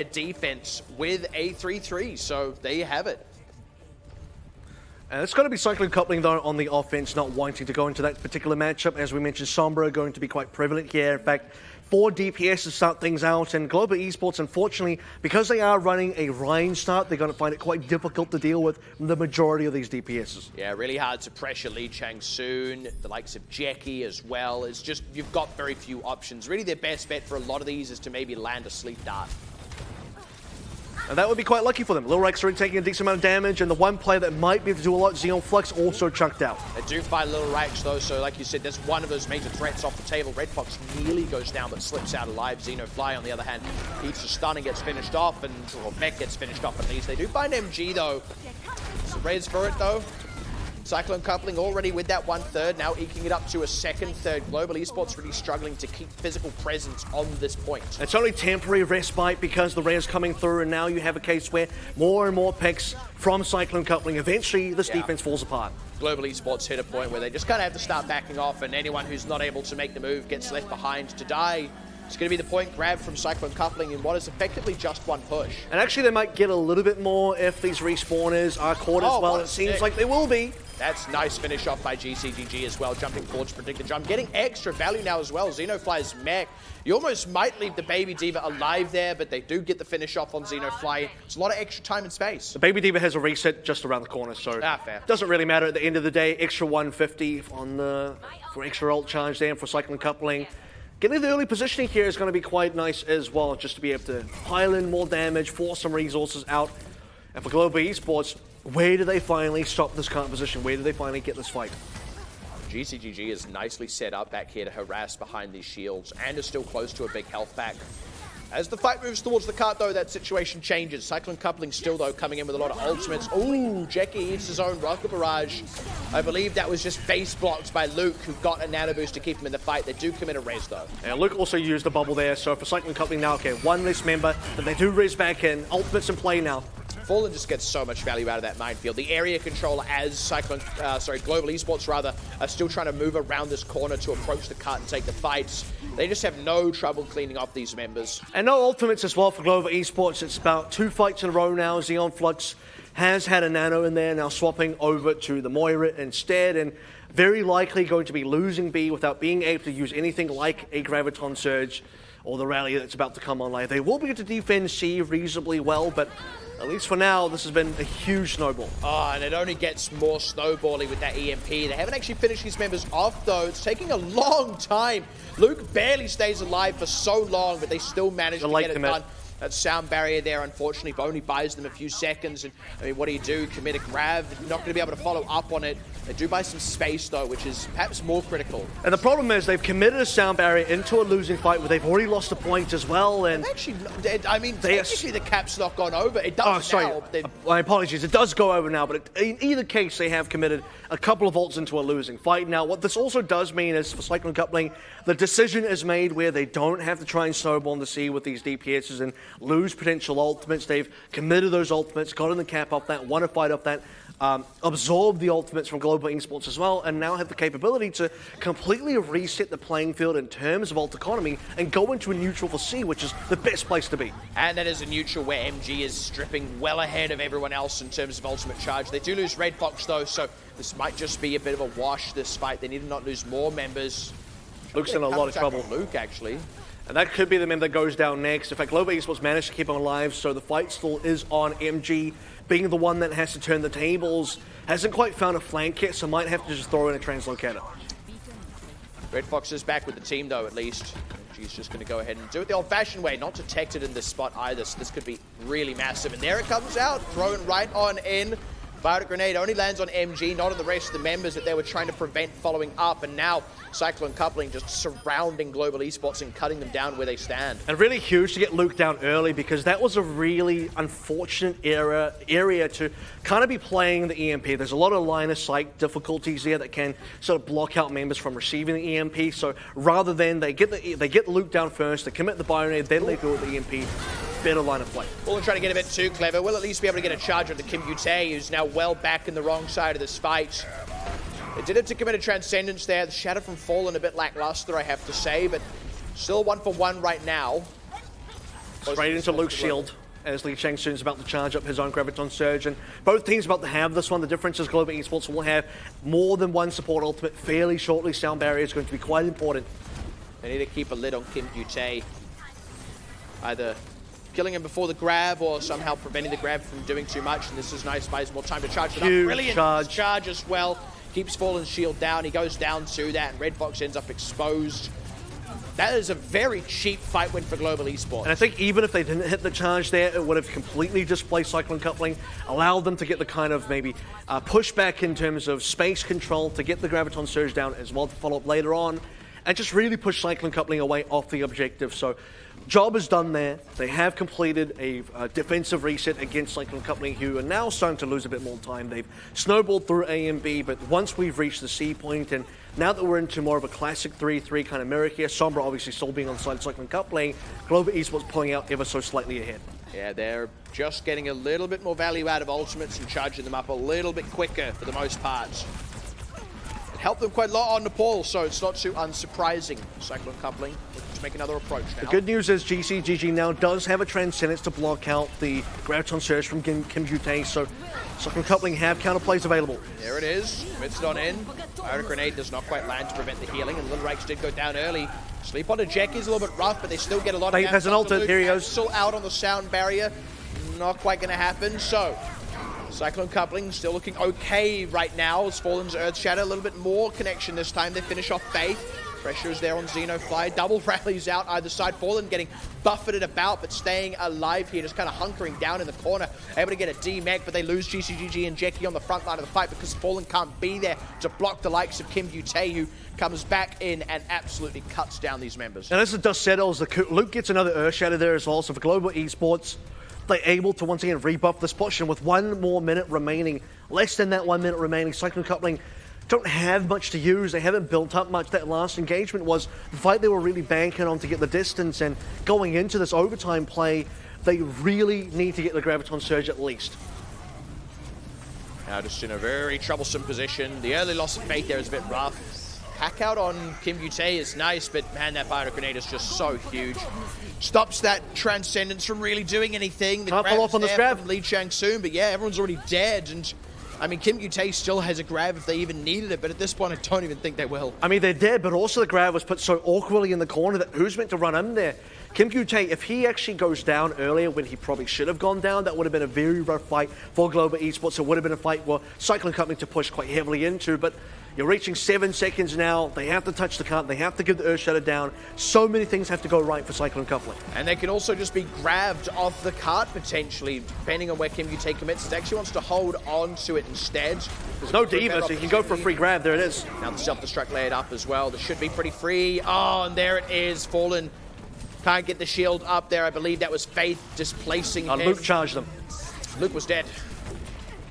defense with a 3-3. So there you have it. And it's going to be Cyclone coupling, though, on the offense, not wanting to go into that particular matchup. As we mentioned, Sombra going to be quite prevalent here. In fact, 4 DPS to start things out. And Global Esports, unfortunately, because they are running a Ryan start, they're going to find it quite difficult to deal with the majority of these DPSs. Yeah, really hard to pressure Lee Chang soon. The likes of Jackie as well. It's just, you've got very few options. Really, their best bet for a lot of these is to maybe land a sleep dart. And that would be quite lucky for them. Lil Rex already taking a decent amount of damage, and the one player that might be able to do a lot, Xeon Flux, also chunked out. They do fight Lil Rex though, so like you said, there's one of those major threats off the table. Red Fox nearly goes down but slips out alive. Xenofly, on the other hand, eats a stun and gets finished off, or Mech gets finished off at least. They do find MG though. So res for it though. Cyclone coupling already with that 1/3, now eking it up to a 2nd, 3rd. Global Esports really struggling to keep physical presence on this point. It's only temporary respite because the res coming through, and now you have a case where more and more picks from Cyclone coupling. Eventually, this defense falls apart. Global Esports hit a point where they just kind of have to start backing off, and anyone who's not able to make the move gets left behind to die. It's going to be the point grab from Cyclone coupling in what is effectively just one push. And actually, they might get a little bit more if these respawners are caught as well. It seems like they will be. That's nice finish off by GCGG as well, jumping forward to predict the jump. Getting extra value now as well. Xenofly's mech. You almost might leave the Baby D.Va alive there, but they do get the finish off on Xenofly. It's a lot of extra time and space. The Baby D.Va has a reset just around the corner, so fair. Doesn't really matter at the end of the day. Extra 150 on the for extra ult charge there for Cyclone coupling. Getting the early positioning here is going to be quite nice as well, just to be able to pile in more damage, force some resources out. And for Global Esports, where do they finally stop this current position? Where do they finally get this fight? GCGG is nicely set up back here to harass behind these shields and is still close to a big health pack. As the fight moves towards the cart, though, that situation changes. Cyclone coupling still, though, coming in with a lot of ultimates. Ooh, Jackie eats his own rocket barrage. I believe that was just face blocked by Luke, who got a nano boost to keep him in the fight. They do commit a res, though. Yeah, Luke also used the bubble there, so for Cyclone coupling now, okay, one less member, but they do res back in. Ultimates in play now. Fallen just gets so much value out of that minefield. The area controller as Global Esports rather, are still trying to move around this corner to approach the cart and take the fights. They just have no trouble cleaning off these members. And no ultimates as well for Global Esports. It's about 2 fights in a row now. Xeon Flux has had a nano in there, now swapping over to the Moira instead, and very likely going to be losing B without being able to use anything like a Graviton Surge or the rally that's about to come online. They will be able to defend C reasonably well, but at least for now, this has been a huge snowball. Oh, and it only gets more snowballing with that EMP. They haven't actually finished these members off, though. It's taking a long time. Luke barely stays alive for so long, but they still manage to get it done. That sound barrier there, unfortunately, only buys them a few seconds. And I mean, what do you do? Commit a grab. You're not going to be able to follow up on it. They do buy some space, though, which is perhaps more critical. And the problem is they've committed a sound barrier into a losing fight where they've already lost a point as well. And actually, I mean, technically the cap's not gone over. It does now. My apologies. It does go over now, but in either case, they have committed a couple of ults into a losing fight. Now, what this also does mean is for Cyclone coupling, the decision is made where they don't have to try and snowball the sea with these DPSs and lose potential ultimates. They've committed those ultimates, gotten the cap off that, won a fight off that, absorbed the ultimates from Global Esports as well, and now have the capability to completely reset the playing field in terms of ult economy and go into a neutral for C, which is the best place to be. And that is a neutral where MG is stripping well ahead of everyone else in terms of ultimate charge. They do lose Red Fox, though, so this might just be a bit of a wash, this fight. They need to not lose more members. Luke's in a lot of trouble. Luke, actually. And that could be the member that goes down next. In fact, Global Esports managed to keep him alive, so the fight still is on MG, being the one that has to turn the tables. Hasn't quite found a flank yet, so might have to just throw in a translocator. Red Fox is back with the team, though, at least. MG's just going to go ahead and do it the old-fashioned way, not detected in this spot either, so this could be really massive. And there it comes out, thrown right on in. Fired a grenade, only lands on MG, not on the rest of the members that they were trying to prevent following up. And now Cyclone coupling just surrounding Global Esports and cutting them down where they stand. And really huge to get Luke down early, because that was a really unfortunate area to kind of be playing the EMP. There's a lot of line of sight difficulties there that can sort of block out members from receiving the EMP. So rather than they get Luke down first, they commit the Bionade, then they go with the EMP. Better line of play. Fallen trying to get a bit too clever. We'll at least be able to get a charge on the Kim Butte, who's now well back in the wrong side of this fight. They did have to commit a Transcendence there. The Shadow from Fallen a bit lackluster, I have to say, but still 1-for-1 right now. straight into Luke's shield as Lee Chang-soon's about to charge up his own Graviton Surge, and both teams about to have this one. The difference is Global Esports will have more than one support ultimate fairly shortly. Sound barrier is going to be quite important. They need to keep a lid on Kim Bute, either killing him before the grab or somehow preventing the grab from doing too much, and this is nice, buys more time to charge it up. Brilliant charge as well. Keeps Fallen's shield down, he goes down to that, and Red Fox ends up exposed. That is a very cheap fight win for Global Esports. And I think even if they didn't hit the charge there, it would have completely displaced Cyclone coupling, allowed them to get the kind of maybe pushback in terms of space control to get the Graviton Surge down as well to follow up later on, and just really push Cyclone coupling away off the objective. So job is done there. They have completed a defensive reset against Cyclone coupling, who are now starting to lose a bit more time. They've snowballed through A and B, but once we've reached the C point, and now that we're into more of a classic 3-3 kind of mirror here, Sombra obviously still being on the side of Cyclone coupling, Global Esports pulling out ever so slightly ahead. Yeah, they're just getting a little bit more value out of ultimates and charging them up a little bit quicker for the most part. Helped them quite a lot on Nepal, so it's not too unsurprising. Cyclone coupling looking to make another approach now. The good news is GCGG now does have a Transcendence to block out the Graviton Surge from Kim Bute, so Cyclone coupling have counterplays available. There it is, commits it on in. Iron Grenade does not quite land to prevent the healing, and Little Rakes did go down early. Sleep on a Jack is a little bit rough, but they still get a lot of damage. Has an ult, here he goes. Still out on the sound barrier, not quite going to happen, so Cyclone coupling still looking okay right now as Fallen's Earth Shatter, a little bit more connection this time. They finish off Faith. Pressure is there on Xenofly. Double rallies out either side. Fallen getting buffeted about, but staying alive here, just kind of hunkering down in the corner. Able to get a D-Mag, but they lose GCGG and Jackie on the front line of the fight because Fallen can't be there to block the likes of Kim Bute, who comes back in and absolutely cuts down these members. And as the dust settles, Luke gets another Earth Shatter there as well. So for Global Esports, they're able to once again rebuff this position with 1 more minute remaining. Less than that 1 minute remaining. Cyclone coupling don't have much to use. They haven't built up much. That last engagement was the fight they were really banking on to get the distance, and going into this overtime play, they really need to get the Graviton Surge at least. Now just in a very troublesome position. The early loss of Faith there is a bit rough. Hack out on Kim Bute is nice, but man, that Bio Grenade is just so huge. Stops that Transcendence from really doing anything. The Can't follow up on this grab from Lee Chang-soon, but yeah, everyone's already dead, and I mean, Kim Bute still has a grab if they even needed it, but at this point, I don't even think they will. I mean, they're dead, but also the grab was put so awkwardly in the corner that who's meant to run in there? Kim Bute, if he actually goes down earlier when he probably should have gone down, that would have been a very rough fight for Global Esports. It would have been a fight where Cyclone Company to push quite heavily into, but you're reaching 7 seconds now. They have to touch the cart. They have to give the Earth Shatter down. So many things have to go right for Cyclone Coupling. And they can also just be grabbed off the cart, potentially, depending on where Kim Bute commits. It actually wants to hold on to it instead. There's no diva, so you can go for a free grab. There it is. Now the self-destruct layered up as well. This should be pretty free. Oh, and there it is. Fallen can't get the shield up there. I believe that was Faith displacing him. Luke charged them. Luke was dead.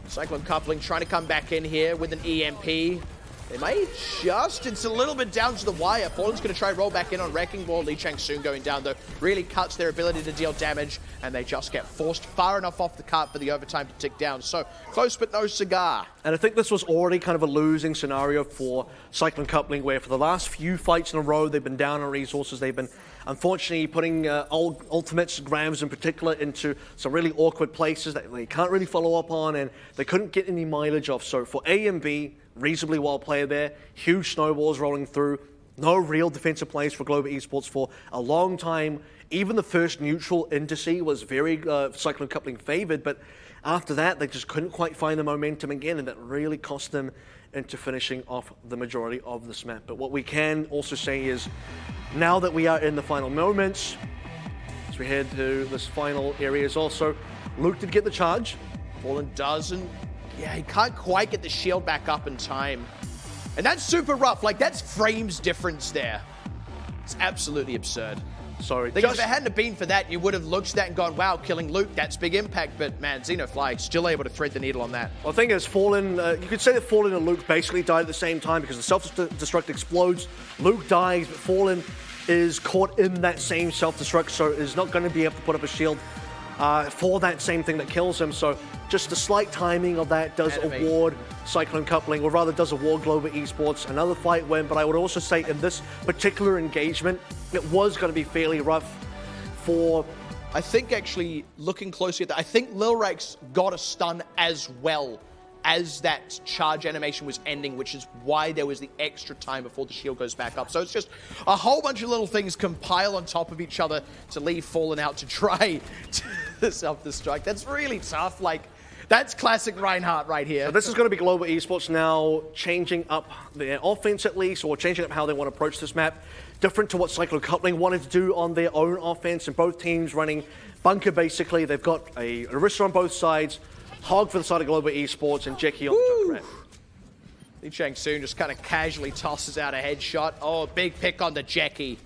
Cyclone Coupling trying to come back in here with an EMP. They may just, it's a little bit down to the wire. Fallen's going to try roll back in on Wrecking Ball. Lee Chang-soon going down, though, really cuts their ability to deal damage, and they just get forced far enough off the cart for the overtime to tick down. So, close but no cigar. And I think this was already kind of a losing scenario for Cyclone Coupling, where for the last few fights in a row, they've been down on resources. They've been, unfortunately, putting ultimates, grabs in particular, into some really awkward places that they can't really follow up on, and they couldn't get any mileage off. So for A and B, reasonably well player there, huge snowballs rolling through, no real defensive plays for Global Esports for a long time. Even the first neutral into C was very Cyclone Coupling favored, but after that, they just couldn't quite find the momentum again, and that really cost them into finishing off the majority of this map. But what we can also say is, now that we are in the final moments, as we head to this final areas also, Luke did get the charge. Fallen doesn't. Yeah, he can't quite get the shield back up in time. And that's super rough. Like, that's frames difference there. It's absolutely absurd. Sorry. Because if it hadn't been for that, you would have looked at that and gone, wow, killing Luke, that's big impact. But, man, Xenofly still able to thread the needle on that. Well, the thing is, Fallen, you could say that Fallen and Luke basically died at the same time because the self-destruct explodes. Luke dies, but Fallen is caught in that same self-destruct, so is not going to be able to put up a shield for that same thing that kills him. So just the slight timing of that does award Cyclone Coupling, or rather does award Global Esports another fight win. But I would also say in this particular engagement, it was going to be fairly rough for I think actually looking closely at that, I think Lil Rex got a stun as well as that charge animation was ending, which is why there was the extra time before the shield goes back up. So it's just a whole bunch of little things compile on top of each other to leave Fallen out to try to self-destruct. That's really tough. Like, that's classic Reinhardt right here. So this is going to be Global Esports now changing up their offense at least, or changing up how they want to approach this map. Different to what Cyclone Coupling wanted to do on their own offense, and both teams running bunker basically. They've got a Arista on both sides, Hog for the side of Global Esports, and Jackie on the Junkrat. Lee Chang-soon just kind of casually tosses out a headshot. Oh, big pick on the Jackie.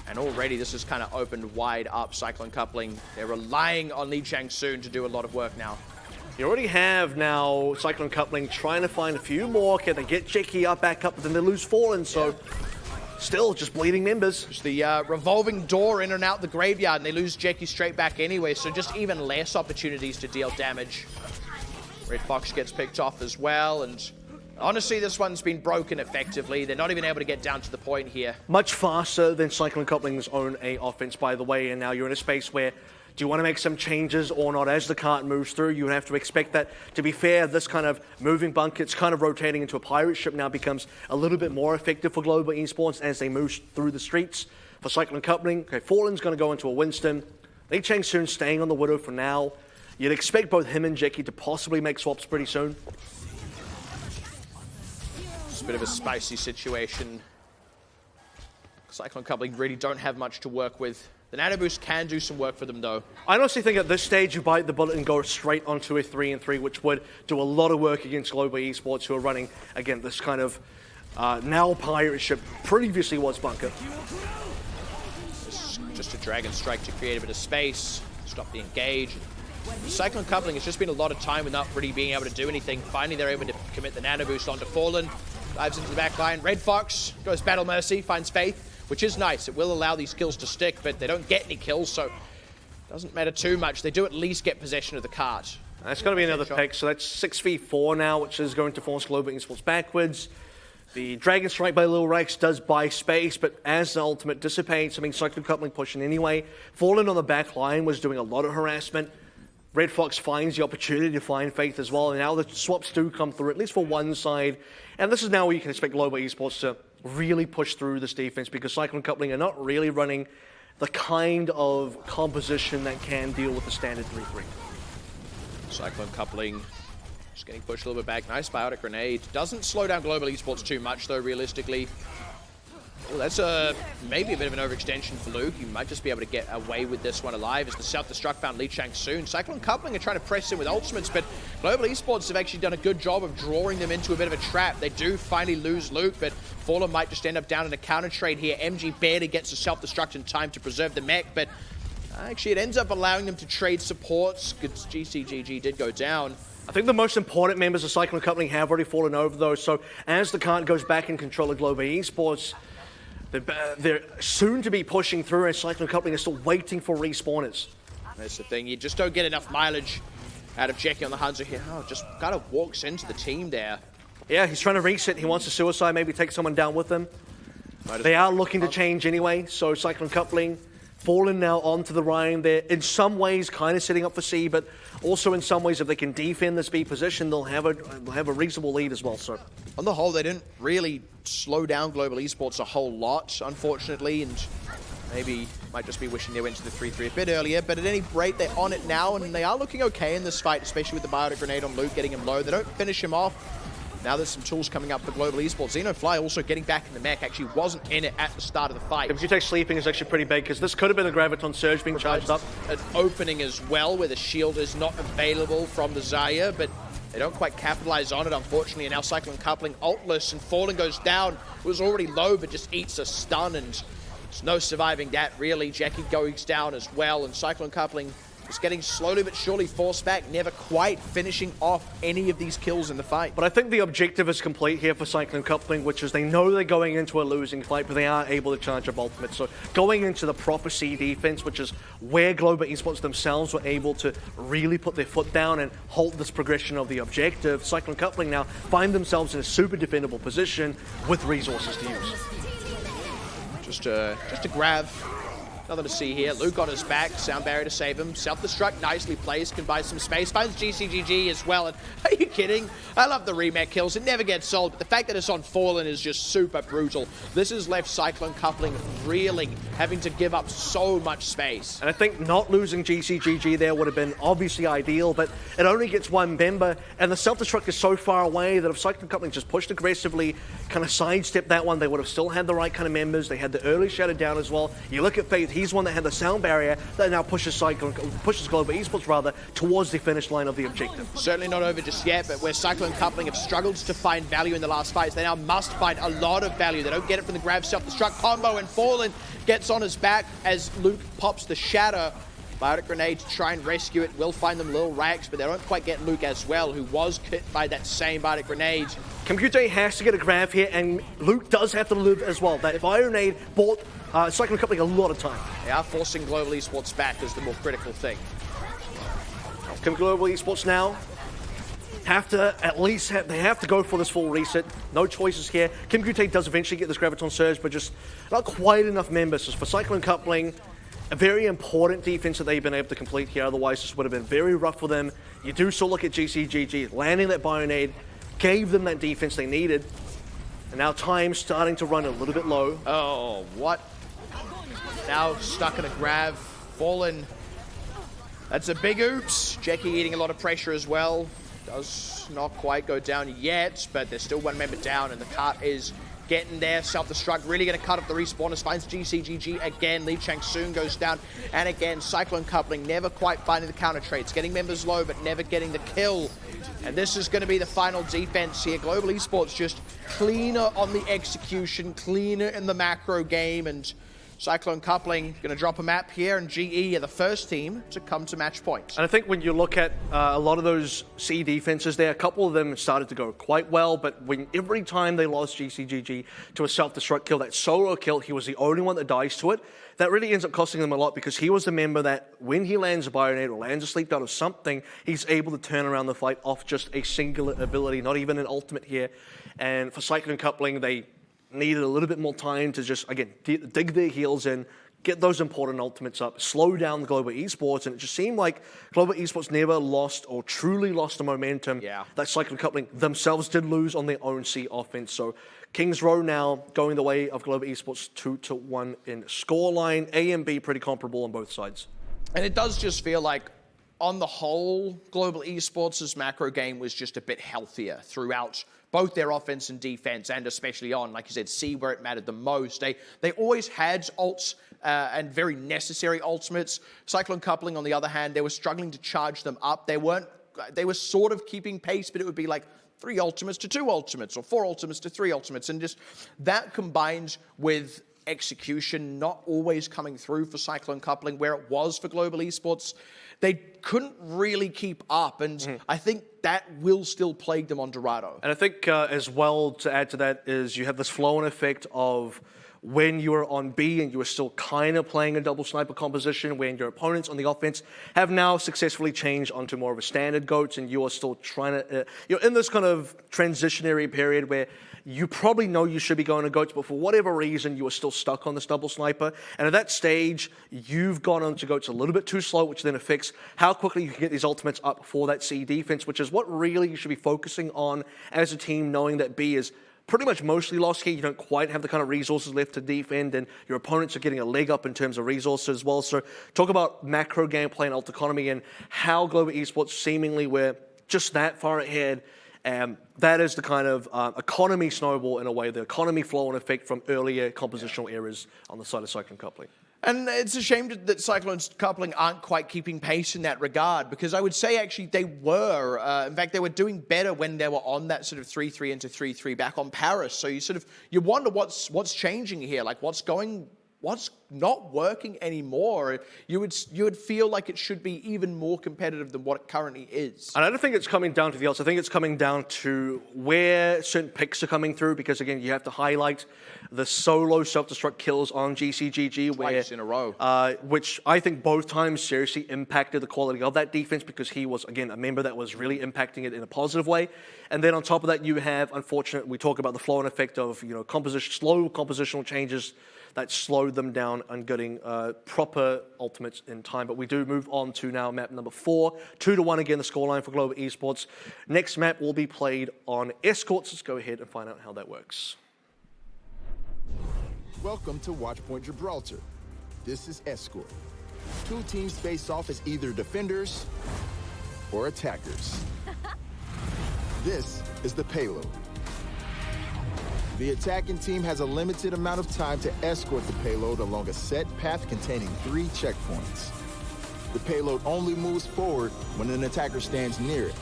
And already this has kind of opened wide up Cyclone Coupling. They're relying on Lee Chang-soon to do a lot of work now. You already have now Cyclone Coupling trying to find a few more. Can they get Jackie up, back up, but then they lose Fallen, so still just bleeding members. Just the revolving door in and out the graveyard, and they lose Jackie straight back anyway, so just even less opportunities to deal damage. Red Fox gets picked off as well, and honestly, this one's been broken effectively. They're not even able to get down to the point here. Much faster than Cyclone Coupling's own A offense, by the way, and now you're in a space where do you want to make some changes or not? As the cart moves through, you have to expect that. To be fair, this kind of moving bunker, it's kind of rotating into a pirate ship now, becomes a little bit more effective for Global Esports as they move through the streets. For Cyclone Coupling, okay, Fallen's going to go into a Winston. Lee Chang-soon staying on the Widow for now. You'd expect both him and Jackie to possibly make swaps pretty soon. It's a bit of a spicy situation. Cyclone Coupling really don't have much to work with. The Nano Boost can do some work for them, though. I honestly think at this stage you bite the bullet and go straight onto a 3-and-3, which would do a lot of work against Global Esports, who are running, again, this kind of now pirate ship, previously was bunker. Just a Dragon Strike to create a bit of space, stop the engage. Cyclone Coupling has just been a lot of time without really being able to do anything. Finally, they're able to commit the Nano Boost onto Fallen. Dives into the back line. Red Fox goes Battle Mercy, finds Faith, which is nice. It will allow these kills to stick, but they don't get any kills, so it doesn't matter too much. They do at least get possession of the cart. That's going to be another pick, so that's 6v4 now, which is going to force Global Esports backwards. The Dragon Strike by Lil Rex does buy space, but as the ultimate dissipates, I mean, Cyclone Coupling pushing anyway. Fallen on the back line was doing a lot of harassment. Red Fox finds the opportunity to find Faith as well, and now the swaps do come through, at least for one side. And this is now where you can expect Global Esports to really push through this defense, because Cyclone Coupling are not really running the kind of composition that can deal with the standard 3-3. Cyclone Coupling just getting pushed a little bit back. Nice biotic grenade. Doesn't slow down Global Esports too much, though, realistically. Oh, that's maybe a bit of an overextension for Luke. He might just be able to get away with this one alive as the self-destruct found Lee Chang-soon. Cyclone Coupling are trying to press in with ultimates, but Global Esports have actually done a good job of drawing them into a bit of a trap. They do finally lose Luke, but Fallen might just end up down in a counter trade here. MG barely gets a self-destruct in time to preserve the mech, but actually it ends up allowing them to trade supports. Good GCGG did go down. I think the most important members of Cyclone Coupling have already fallen over, though, so as the cart goes back in control of Global Esports, they're soon to be pushing through, and Cyclone Coupling is still waiting for respawners. That's the thing. You just don't get enough mileage out of Jackie on the Hanzo here. Oh, just kind of walks into the team there. Yeah, he's trying to reset. He wants to suicide, maybe take someone down with him. They are looking to change anyway, so Cyclone Coupling Fallen now onto the Ryan. They're in some ways kind of setting up for C, but also in some ways if they can defend this B position, they'll have a reasonable lead as well. So on the whole, they didn't really slow down Global Esports a whole lot, unfortunately, and maybe might just be wishing they went to the 3-3 a bit earlier, but at any rate, they're on it now, and they are looking okay in this fight, especially with the biotic grenade on Luke, getting him low. They don't finish him off. Now there's some tools coming up for Global Esports. Xenofly also getting back in the mech, actually wasn't in it at the start of the fight. If you take sleeping is actually pretty big, because this could have been a Graviton Surge being charged up. An opening as well, where the shield is not available from the Zarya, but they don't quite capitalize on it, unfortunately, and now Cyclone Coupling ultless, and Fallen goes down. It was already low, but just eats a stun, and there's no surviving that, really. Jackie goes down as well, and Cyclone Coupling is getting slowly but surely forced back, never quite finishing off any of these kills in the fight. But I think the objective is complete here for Cyclone Coupling, which is they know they're going into a losing fight, but they are able to charge up ultimate. So going into the proper C defense, which is where Global Esports themselves were able to really put their foot down and halt this progression of the objective, Cyclone Coupling now find themselves in a super defendable position with resources to use. Just a grab Nothing to see here. Luke on his back. Sound barrier to save him. Self-destruct nicely placed. Can buy some space. Finds GCGG as well. And are you kidding? I love the remake kills. It never gets sold. But the fact that it's on Fallen is just super brutal. This has left Cyclone coupling reeling, having to give up so much space. And I think not losing GCGG there would have been obviously ideal, but it only gets one member, and the self-destruct is so far away that if Cyclone coupling just pushed aggressively, kind of sidestepped that one, they would have still had the right kind of members. They had the early shadow down as well. You look at Faith, he's one that had the sound barrier that now pushes Global Esports rather towards the finish line of the objective. Certainly not over just yet, but where Cyclone coupling have struggled to find value in the last fights, they now must find a lot of value. They don't get it from the grab self-destruct combo, and Fallen gets on his back as Luke pops the shatter. Biotic grenade to try and rescue it. Will find them little racks, but they don't quite get Luke as well, who was hit by that same Biotic grenade. Computer has to get a grab here, and Luke does have to live as well. That Iron Aid bought Cyclone coupling a lot of time. They are forcing Global Esports back is the more critical thing. Can Global Esports now have to they have to go for this full reset. No choices here. Kim Kute does eventually get this Graviton Surge, but just not quite enough members. So for Cyclone coupling, a very important defense that they've been able to complete here. Otherwise, this would have been very rough for them. You do still look at GCGG. Landing that Bionade gave them that defense they needed. And now time's starting to run a little bit low. Oh, what? Now stuck in a grab. Fallen. That's a big oops. Jackie eating a lot of pressure as well. Does not quite go down yet, but there's still one member down, and the cart is getting there. Self-destruct really going to cut up the respawners. Finds GCGG again. Lee Chang soon goes down. And again, Cyclone coupling never quite finding the counter trades. Getting members low, but never getting the kill. And this is going to be the final defense here. Global Esports just cleaner on the execution, cleaner in the macro game, and Cyclone coupling going to drop a map here, and GE are the first team to come to match point. And I think when you look at a lot of those C defenses there, a couple of them started to go quite well, but every time they lost GCGG to a self-destruct kill, that solo kill, he was the only one that dies to it. That really ends up costing them a lot because he was the member that when he lands a Bionade or lands a sleep dart or something, he's able to turn around the fight off just a singular ability, not even an ultimate here. And for Cyclone coupling, they needed a little bit more time to just, again, dig their heels in, get those important ultimates up, slow down the Global Esports, and it just seemed like Global Esports never lost or truly lost the momentum that Cyclone coupling themselves did lose on their own C offense. So Kings Row now going the way of Global Esports 2-1 in scoreline. A and B pretty comparable on both sides. And it does just feel like, on the whole, Global Esports' macro game was just a bit healthier throughout both their offense and defense, and especially on, like you said, C where it mattered the most. They always had ults and very necessary ultimates. Cyclone coupling, on the other hand, they were struggling to charge them up. They were sort of keeping pace, but it would be like 3 ultimates to 2 ultimates, or 4 ultimates to 3 ultimates, and just that combined with execution not always coming through for Cyclone coupling where it was for Global Esports. They couldn't really keep up, and I think that will still plague them on Dorado. And I think as well to add to that is you have this flow-on effect of when you are on B and you are still kind of playing a double sniper composition, when your opponents on the offense have now successfully changed onto more of a standard GOATs, and you are still trying to, you're in this kind of transitionary period where you probably know you should be going to GOATs, but for whatever reason, you are still stuck on this double sniper. And at that stage, you've gone onto GOATs a little bit too slow, which then affects how quickly you can get these ultimates up for that C defense, which is what really you should be focusing on as a team, knowing that B is pretty much mostly lost here. You don't quite have the kind of resources left to defend, and your opponents are getting a leg up in terms of resources as well. So talk about macro gameplay and ult economy and how Global Esports seemingly were just that far ahead. That is the kind of economy snowball in a way, the economy flow and effect from earlier compositional eras on the side of Cyclone coupling. And it's a shame that Cyclone's coupling aren't quite keeping pace in that regard, because I would say actually they were. In fact, they were doing better when they were on that sort of 3-3 into 3-3 back on Paris. So you wonder what's changing here, like what's not working anymore. You would feel like it should be even more competitive than what it currently is. And I don't think it's coming down to the odds. I think it's coming down to where certain picks are coming through, because again, you have to highlight the solo self-destruct kills on GCGG twice in a row, which I think both times seriously impacted the quality of that defense, because he was, again, a member that was really impacting it in a positive way. And then on top of that, you have, unfortunately, we talk about the flow and effect of slow compositional changes that slowed them down on getting proper ultimates in time. But we do move on to now map number 4. 2-1 again, the scoreline for Global Esports. Next map will be played on Escorts. Let's go ahead and find out how that works. Welcome to Watchpoint Gibraltar. This is Escort. 2 teams face off as either defenders or attackers. This is the payload. The attacking team has a limited amount of time to escort the payload along a set path containing 3 checkpoints. The payload only moves forward when an attacker stands near it.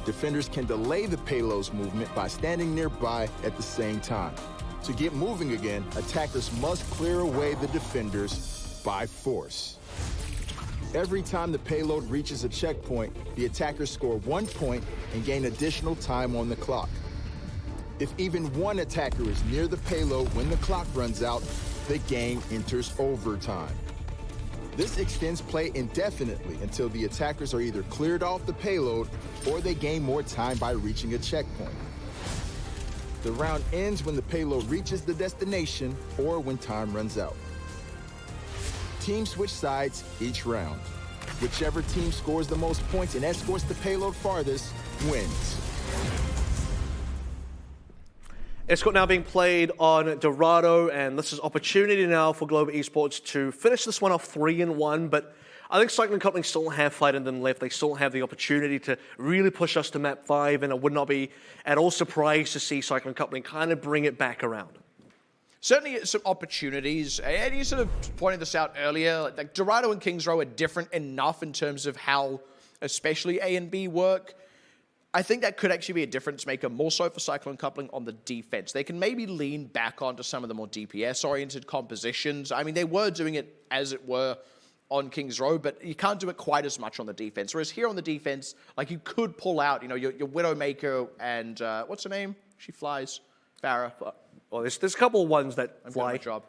Defenders can delay the payload's movement by standing nearby at the same time. To get moving again, attackers must clear away the defenders by force. Every time the payload reaches a checkpoint, the attackers score 1 point and gain additional time on the clock. If even one attacker is near the payload when the clock runs out, the game enters overtime. This extends play indefinitely until the attackers are either cleared off the payload or they gain more time by reaching a checkpoint. The round ends when the payload reaches the destination or when time runs out. Teams switch sides each round. Whichever team scores the most points and escorts the payload farthest wins. Escort now being played on Dorado, and this is opportunity now for Global Esports to finish this one off 3-1, but I think Cyclone Coupling still have fight in them left. They still have the opportunity to really push us to map 5, and I would not be at all surprised to see Cyclone Coupling kind of bring it back around. Certainly some opportunities, and you sort of pointed this out earlier, like Dorado and Kings Row are different enough in terms of how especially A and B work. I think that could actually be a difference maker, more so for Cyclone Coupling on the defense. They can maybe lean back onto some of the more DPS-oriented compositions. I mean, they were doing it, as it were, on Kings Row, but you can't do it quite as much on the defense. Whereas here on the defense, like you could pull out, you know, your Widowmaker and, what's her name? She flies. Farah. Well, there's a couple of ones that fly. My job.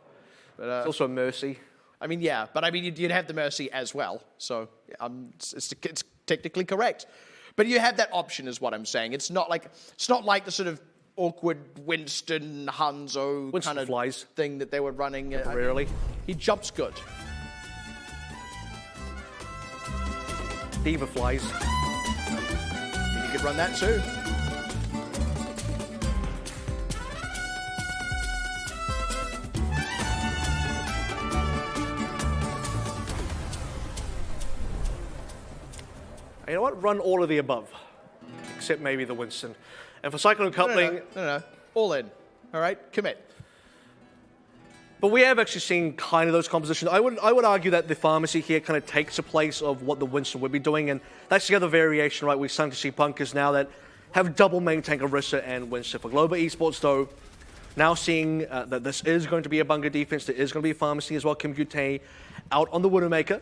But, it's also Mercy. I mean, yeah, but I mean, you'd have the Mercy as well. So it's technically correct. But you have that option is what I'm saying. It's not like the sort of awkward Winston, Hanzo kind of flies thing that they were running. Rarely. He jumps good. Diva flies. You could run that too. You know what? Run all of the above, except maybe the Winston. And for Cyclone Coupling... No. All in. All right? Commit. But we have actually seen kind of those compositions. I would argue that the Pharmacy here kind of takes the place of what the Winston would be doing, and that's the other variation, right? We're starting to see Punkers now that have double main tank Orisa and Winston. For Global Esports, though, now seeing that this is going to be a bunker defense, there is going to be a Pharmacy as well. Kim Gute out on the Widowmaker.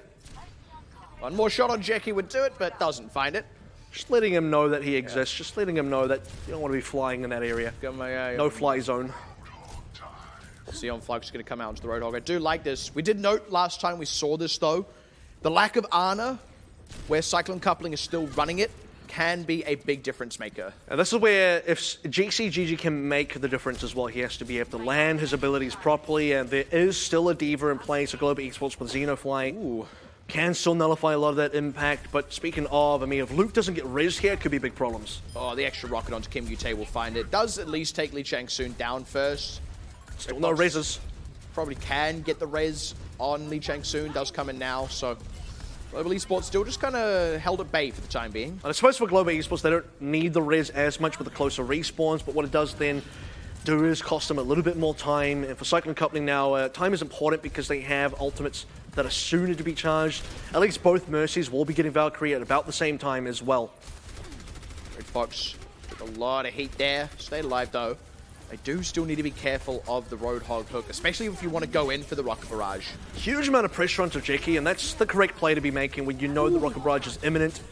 One more shot on Jackie would do it, but doesn't find it. Just letting him know that he exists, just letting him know that you don't want to be flying in that area. No fly zone. Sion Flux is going to come out into the Roadhog. I do like this. We did note last time we saw this, though. The lack of Ana, where Cyclone Coupling is still running it, can be a big difference maker. And this is where if GG can make the difference as well, he has to be able to land his abilities properly, and there is still a Diva in play, so Global Esports with Xeno flying. Ooh. Can still nullify a lot of that impact, but speaking of, I mean, if Luke doesn't get res here, it could be big problems. Oh, the extra rocket onto Kim Gute will find it. Does at least take Lee Chang-soon down first. Still no reses. Probably can get the res on Lee Chang-soon, does come in now, so Global Esports still just kind of held at bay for the time being. And I suppose for Global Esports, they don't need the res as much with the closer respawns, but what it does then do is cost them a little bit more time. And for Cyclone Coupling now, time is important because they have ultimates that are sooner to be charged. At least both Mercies will be getting Valkyrie at about the same time as well. Red Fox took a lot of heat there. Stayed alive though. They do still need to be careful of the Roadhog hook, especially if you want to go in for the Rocket Barrage. Huge amount of pressure onto Jeki, and that's the correct play to be making when you know the Rocket Barrage is imminent.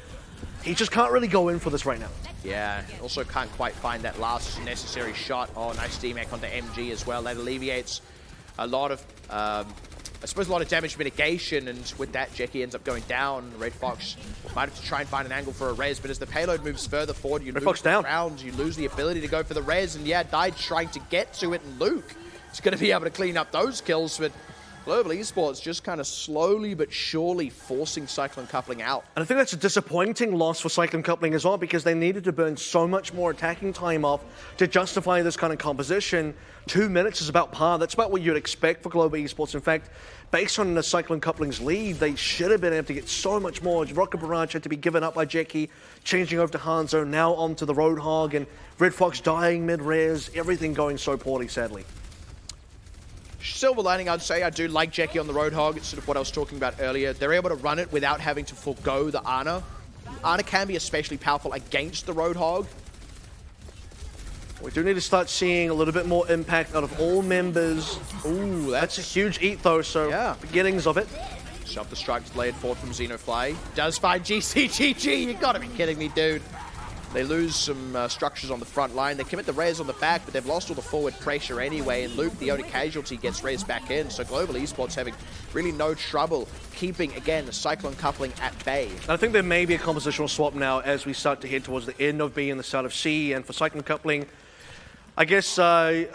He just can't really go in for this right now. Yeah, also can't quite find that last necessary shot. Oh, nice DMAC onto MG as well. That alleviates a lot of, I suppose, a lot of damage mitigation, and with that, Jeki ends up going down. Red Fox might have to try and find an angle for a res, but as the payload moves further forward, you lose the round, you lose the ability to go for the res, and yeah, died trying to get to it, and Luke is going to be able to clean up those kills, but Global Esports just kind of slowly but surely forcing Cyclone Coupling out. And I think that's a disappointing loss for Cyclone Coupling as well, because they needed to burn so much more attacking time off to justify this kind of composition. 2 minutes is about par. That's about what you'd expect for Global Esports. In fact, based on the Cyclone Coupling's lead, they should have been able to get so much more. Rocket Barrage had to be given up by Jackie, changing over to Hanzo, now onto the Roadhog, and Red Fox dying mid-res, everything going so poorly, sadly. Silver lining, I'd say. I do like Jackie on the Roadhog. It's sort of what I was talking about earlier. They're able to run it without having to forego the Ana. Ana can be especially powerful against the Roadhog. We do need to start seeing a little bit more impact out of all members. Ooh, That's a huge eat, though, so yeah. Beginnings of it. Shove the strikes laid forward from Xenofly. Does find GCGG. You gotta be kidding me, dude. They lose some structures on the front line. They commit the res on the back, but they've lost all the forward pressure anyway. And Luke, the only casualty, gets res back in. So Global Esports having really no trouble keeping, again, the Cyclone Coupling at bay. I think there may be a compositional swap now as we start to head towards the end of B and the start of C. And for Cyclone Coupling, I guess to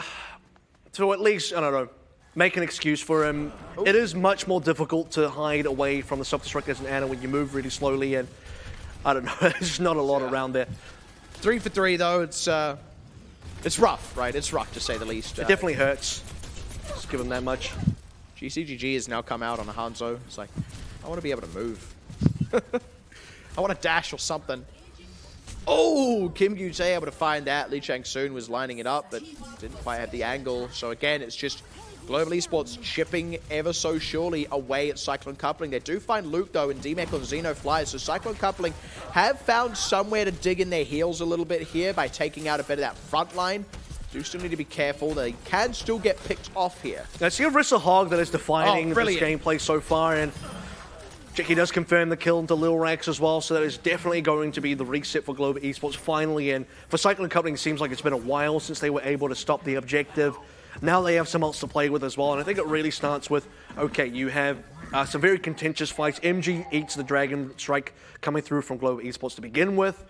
at least, I don't know, make an excuse for him. Ooh. It is much more difficult to hide away from the self-destruct as an Ana when you move really slowly, and I don't know, there's just not a lot around there. 3 for 3 though, it's rough, right? It's rough to say the least. It definitely hurts. Just give him that much. GCGG has now come out on a Hanzo. It's like, I want to be able to move. I want to dash or something. Oh, Kim Gyu Tae able to find that. Lee Chang-soon was lining it up, but didn't quite have the angle. So again, it's just Global Esports chipping ever so surely away at Cyclone Coupling. They do find Luke, though, and DMEC on Xenofly. So Cyclone Coupling have found somewhere to dig in their heels a little bit here by taking out a bit of that front line. Do still need to be careful. They can still get picked off here. I see a Rissa Hog that is defining this gameplay so far, and Jackie does confirm the kill into Lil Rax as well, so that is definitely going to be the reset for Global Esports finally. And for Cyclone Coupling, it seems like it's been a while since they were able to stop the objective. Now they have some else to play with as well, and I think it really starts with, okay, you have some very contentious fights. MG eats the Dragon Strike coming through from Global Esports to begin with,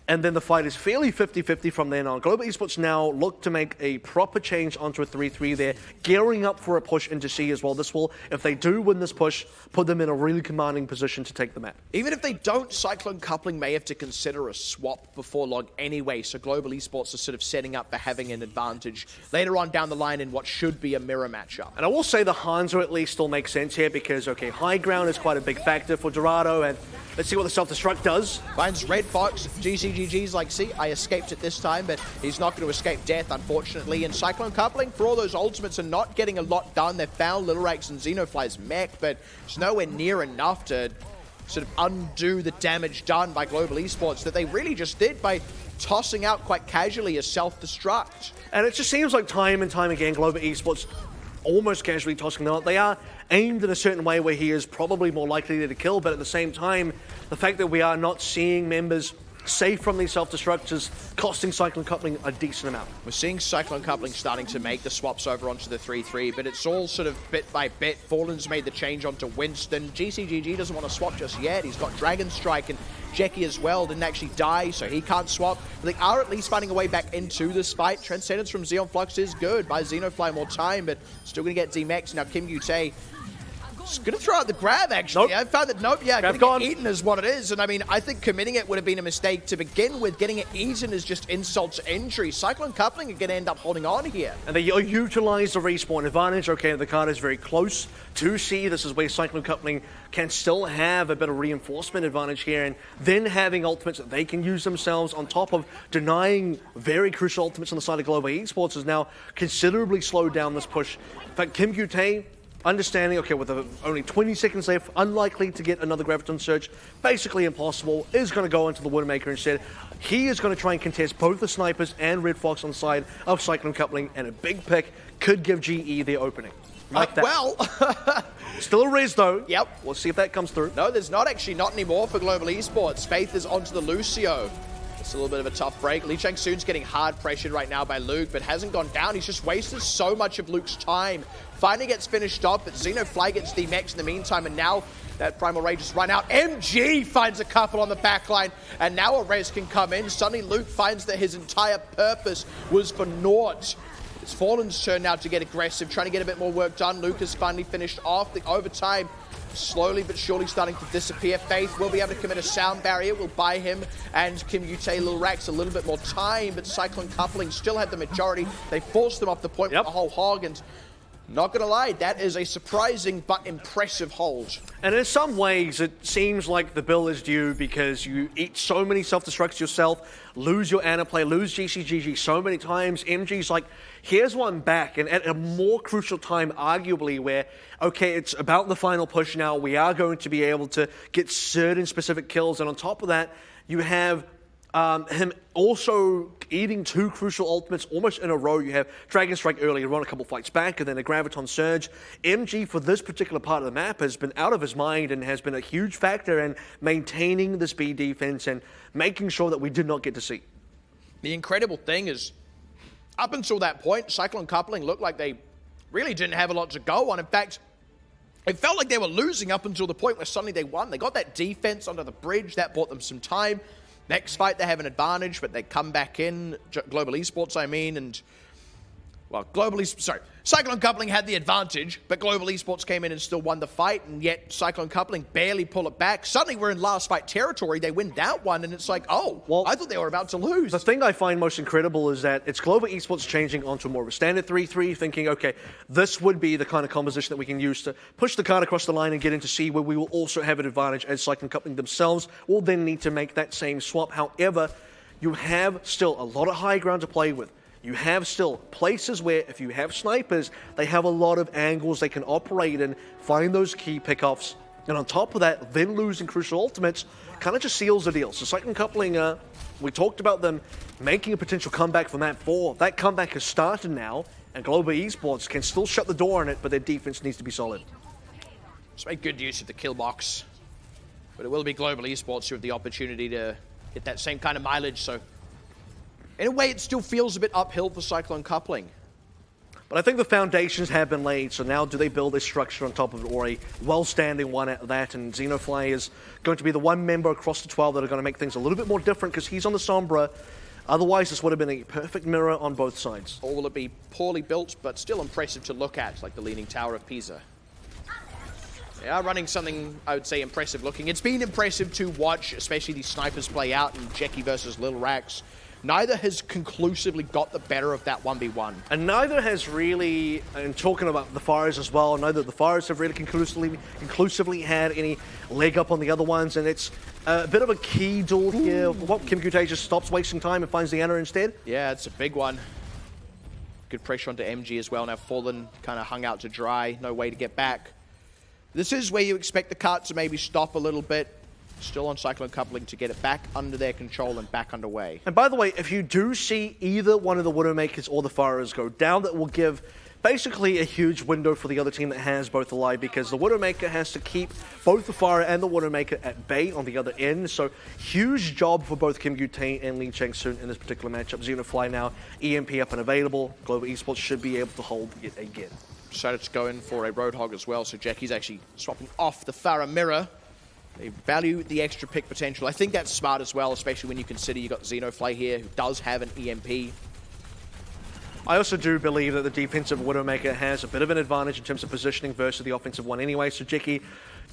and then the fight is fairly 50-50 from then on. Global Esports now look to make a proper change onto a 3-3 there, gearing up for a push into C as well. This will, if they do win this push, put them in a really commanding position to take the map. Even if they don't, Cyclone Coupling may have to consider a swap before log anyway, so Global Esports are sort of setting up for having an advantage later on down the line in what should be a mirror matchup. And I will say the Hanzo at least still makes sense here because, okay, high ground is quite a big factor for Dorado, and let's see what the self-destruct does. Finds Red Fox. GCGG's like, see, I escaped it this time, but he's not going to escape death, unfortunately. And Cyclone Coupling, for all those ultimates, are not getting a lot done. They've found Little Rax and Xenofly's mech, but it's nowhere near enough to sort of undo the damage done by Global Esports that they really just did by tossing out quite casually a self-destruct. And it just seems like time and time again, Global Esports almost casually tossing them out. They are aimed in a certain way where he is probably more likely to kill, but at the same time, the fact that we are not seeing members safe from these self-destructs is costing Cyclone Coupling a decent amount. We're seeing Cyclone Coupling starting to make the swaps over onto the 3-3, but it's all sort of bit by bit. Fallen's made the change onto Winston. GCGG doesn't want to swap just yet. He's got Dragon Strike, and Jackie as well didn't actually die, so he can't swap. But they are at least finding a way back into this fight. Transcendence from Xeon Flux is good. Buys Xenofly more time, but still going to get DMX. Now Kim Gyu Tae going to throw out the grab, actually. Nope. I found that, nope, yeah, getting it eaten is what it is. And I mean, I think committing it would have been a mistake to begin with. Getting it eaten is just insult to injury. Cyclone Coupling are going to end up holding on here. And they utilize the respawn advantage. Okay, the card is very close to C. This is where Cyclone Coupling can still have a bit of reinforcement advantage here, and then having ultimates that they can use themselves on top of denying very crucial ultimates on the side of Global Esports is now considerably slowed down this push. In fact, Kim Gyu Tae, understanding, okay, with only 20 seconds left, unlikely to get another Graviton Surge, basically impossible, is going to go into the Widowmaker instead. He is going to try and contest both the Snipers and Red Fox on the side of Cyclone Coupling, and a big pick could give GE their opening. Like that. Well, still a res though. Yep. We'll see if that comes through. No, there's not actually, not anymore for Global Esports. Faith is onto the Lucio. It's a little bit of a tough break. Lee Chang-soon's getting hard pressured right now by Luke, but hasn't gone down. He's just wasted so much of Luke's time. Finally gets finished off, but Xenofly gets DMX in the meantime, and now that Primal Rage has run out. MG finds a couple on the backline, and now a res can come in. Suddenly Luke finds that his entire purpose was for naught. It's Fallen's turn now to get aggressive, trying to get a bit more work done. Lucas finally finished off. The overtime slowly but surely starting to disappear. Faith will be able to commit a sound barrier. Will buy him and Kim Yute, Lil Rax a little bit more time, but Cyclone Coupling still had the majority. They forced them off the point with the whole hog, and not gonna lie, that is a surprising but impressive hold. And in some ways, it seems like the bill is due because you eat so many self-destructs yourself, lose your Ana play, lose GCGG so many times. MG's like, here's one back, and at a more crucial time, arguably, where, okay, it's about the final push now, we are going to be able to get certain specific kills, and on top of that, you have him also eating 2 crucial ultimates almost in a row. You have Dragon Strike early, run a couple fights back, and then a Graviton Surge. MG, for this particular part of the map, has been out of his mind and has been a huge factor in maintaining this B defense and making sure that we did not get to see. The incredible thing is, up until that point, Cyclone Coupling looked like they really didn't have a lot to go on. In fact, it felt like they were losing up until the point where suddenly they won. They got that defense under the bridge. That bought them some time. Next fight, they have an advantage, but they come back in, Global Esports, I mean, and, well, Cyclone Coupling had the advantage, but Global Esports came in and still won the fight, and yet Cyclone Coupling barely pull it back. Suddenly, we're in last fight territory. They win that one, and it's like, oh, well, I thought they were about to lose. The thing I find most incredible is that it's Global Esports changing onto more of a standard 3-3, thinking, okay, this would be the kind of composition that we can use to push the card across the line and get into C, where we will also have an advantage, as Cyclone Coupling themselves will then need to make that same swap. However, you have still a lot of high ground to play with. You have still places where, if you have snipers, they have a lot of angles they can operate in, find those key pickoffs, and on top of that, then losing crucial ultimates kind of just seals the deal. So Cyclone Coupling, we talked about them making a potential comeback from map 4. That comeback has started now, and Global Esports can still shut the door on it, but their defense needs to be solid. Just make good use of the kill box, but it will be Global Esports who have the opportunity to get that same kind of mileage, so in a way, it still feels a bit uphill for Cyclone Coupling. But I think the foundations have been laid, so now do they build a structure on top of it, or a well-standing one at that, and Xenofly is going to be the one member across the 12 that are going to make things a little bit more different because he's on the Sombra. Otherwise, this would have been a perfect mirror on both sides. Or will it be poorly built, but still impressive to look at, like the Leaning Tower of Pisa? They are running something, I would say, impressive looking. It's been impressive to watch, especially these snipers play out in Jackie versus Lil Rax. Neither has conclusively got the better of that 1v1. And neither has really, and talking about the Fires as well, neither of the Fires have really conclusively had any leg up on the other ones, and it's a bit of a key duel here. What, Kim Kute just stops wasting time and finds the Ana instead? Yeah, it's a big one. Good pressure onto MG as well. Now Fallen kind of hung out to dry, no way to get back. This is where you expect the cart to maybe stop a little bit. Still on Cyclone Coupling to get it back under their control and back underway. And by the way, if you do see either one of the Widowmakers or the Fires go down, that will give basically a huge window for the other team that has both alive, because the Widowmaker has to keep both the Fire and the Widowmaker at bay on the other end. So huge job for both Kim Yute and Lee Chang-soon in this particular matchup. Xenofly now EMP up and available. Global Esports should be able to hold it again. Decided to go in for a Roadhog as well, so Jackie's actually swapping off the Farah Mirror. They value the extra pick potential. I think that's smart as well, especially when you consider you've got Xenofly here, who does have an EMP. I also do believe that the defensive Widowmaker has a bit of an advantage in terms of positioning versus the offensive one anyway, so Jackie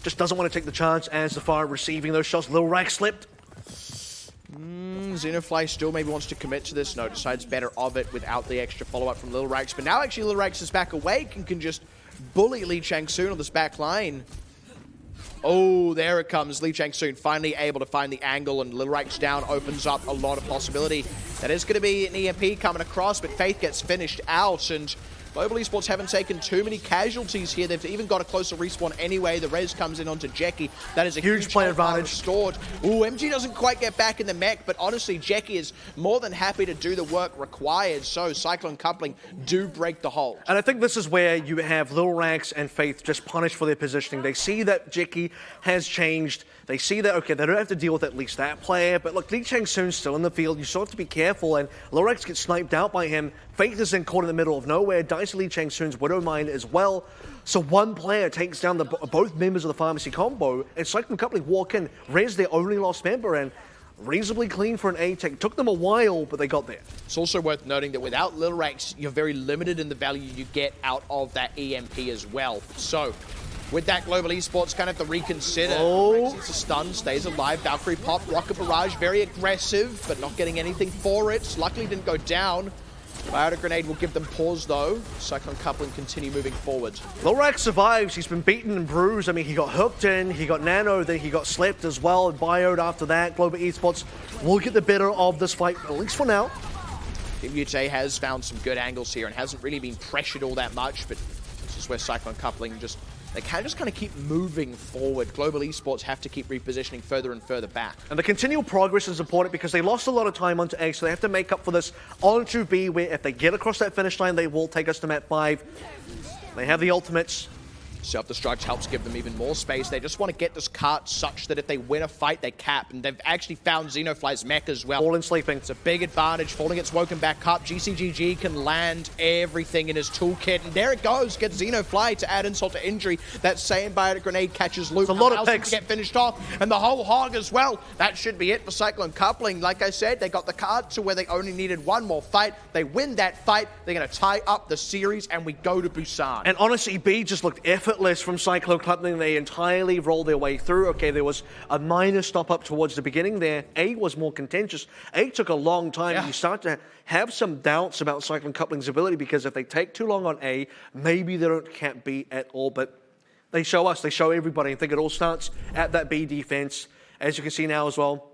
just doesn't want to take the chance as the Fire receiving those shots. Lil Rax slipped. Xenofly still maybe wants to commit to this. No, decides better of it without the extra follow-up from Lil Rax. But now actually Lil Rax is back awake and can just bully Lee Chang-soon on this back line. Oh, there it comes. Lee Chang-soon finally able to find the angle, and Lil Rax down opens up a lot of possibility. That is going to be an EMP coming across, but Faith gets finished out, and Global Esports haven't taken too many casualties here. They've even got a closer respawn anyway. The res comes in onto Jackie. That is a huge play advantage. Stored. Ooh, MG doesn't quite get back in the mech, but honestly, Jackie is more than happy to do the work required. So Cyclone Coupling do break the hold. And I think this is where you have Lil Rax and Faith just punished for their positioning. They see that Jackie has changed. They see that, okay, they don't have to deal with at least that player, but look, Lee Chang-soon's still in the field. You still have to be careful, and Lil Rax gets sniped out by him. Faith is then caught in the middle of nowhere. Dice Lee Chang-soon's Widow Mine as well. So one player takes down both members of the Pharmacy combo, and Cyclone Coupling walk in, res their only lost member, and reasonably clean for an A-Tech. It took them a while, but they got there. It's also worth noting that without Little Rex, you're very limited in the value you get out of that EMP as well. So, with that, Global Esports kind of have to reconsider. It's a stun, stays alive. Valkyrie pop, Rocket Barrage, very aggressive, but not getting anything for it. Luckily didn't go down. Biotic Grenade will give them pause though. Cyclone Coupling continue moving forward. Lorax survives. He's been beaten and bruised. I mean, he got hooked in, he got nano, then he got slept as well, and bioed after that. Global Esports will get the better of this fight, at least for now. Team UJ has found some good angles here and hasn't really been pressured all that much, but this is where Cyclone Coupling they can just kind of keep moving forward. Global Esports have to keep repositioning further and further back. And the continual progress is important because they lost a lot of time onto A, so they have to make up for this onto B, where if they get across that finish line, they will take us to map 5. They have the ultimates. Self-destruct helps give them even more space. They just want to get this cart such that if they win a fight, they cap. And they've actually found Xenofly's mech as well. All in sleeping. It's a big advantage. Falling gets woken back up. GCGG can land everything in his toolkit. And there it goes. Gets Xenofly to add insult to injury. That same Biotic Grenade catches Luke. It's a lot of picks. To get finished off. And the whole hog as well. That should be it for Cyclone Coupling. Like I said, they got the card to where they only needed one more fight. They win that fight. They're going to tie up the series. And we go to Busan. And honestly, B just looked effortless from Cyclone Coupling. They entirely rolled their way through. Okay, there was a minor stop up towards the beginning there. A was more contentious. A took a long time. Yeah. You start to have some doubts about Cyclone Coupling's ability because if they take too long on A, maybe they don't cap B at all. But they show us, they show everybody. I think it all starts at that B defense. As you can see now as well,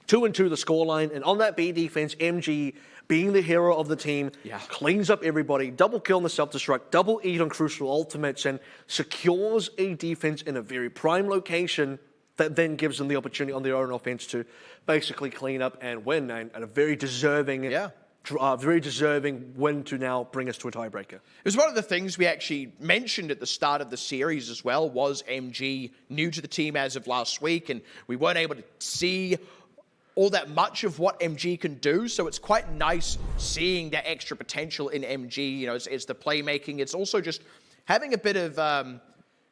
2-2 the scoreline. And on that B defense, MG, being the hero of the team, cleans up everybody, double kill on the self-destruct, double eat on crucial ultimates, and secures a defense in a very prime location that then gives them the opportunity on their own offense to basically clean up and win. And a very deserving win to now bring us to a tiebreaker. It was one of the things we actually mentioned at the start of the series as well, was MG new to the team as of last week, and we weren't able to see all that much of what MG can do, so it's quite nice seeing that extra potential in MG. You know, it's the playmaking. It's also just having a bit of,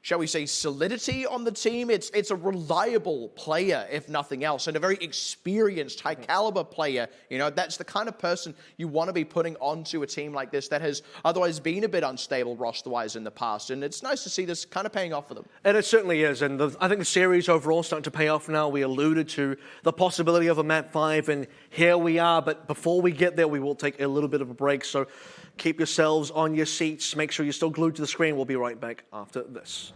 shall we say, solidity on the team. It's a reliable player, if nothing else, and a very experienced, high-caliber player. You know, that's the kind of person you want to be putting onto a team like this that has otherwise been a bit unstable roster-wise in the past, and it's nice to see this kind of paying off for them. And it certainly is, and I think the series overall is starting to pay off now. We alluded to the possibility of a map 5, and here we are, but before we get there, we will take a little bit of a break, so keep yourselves on your seats. Make sure you're still glued to the screen. We'll be right back after this.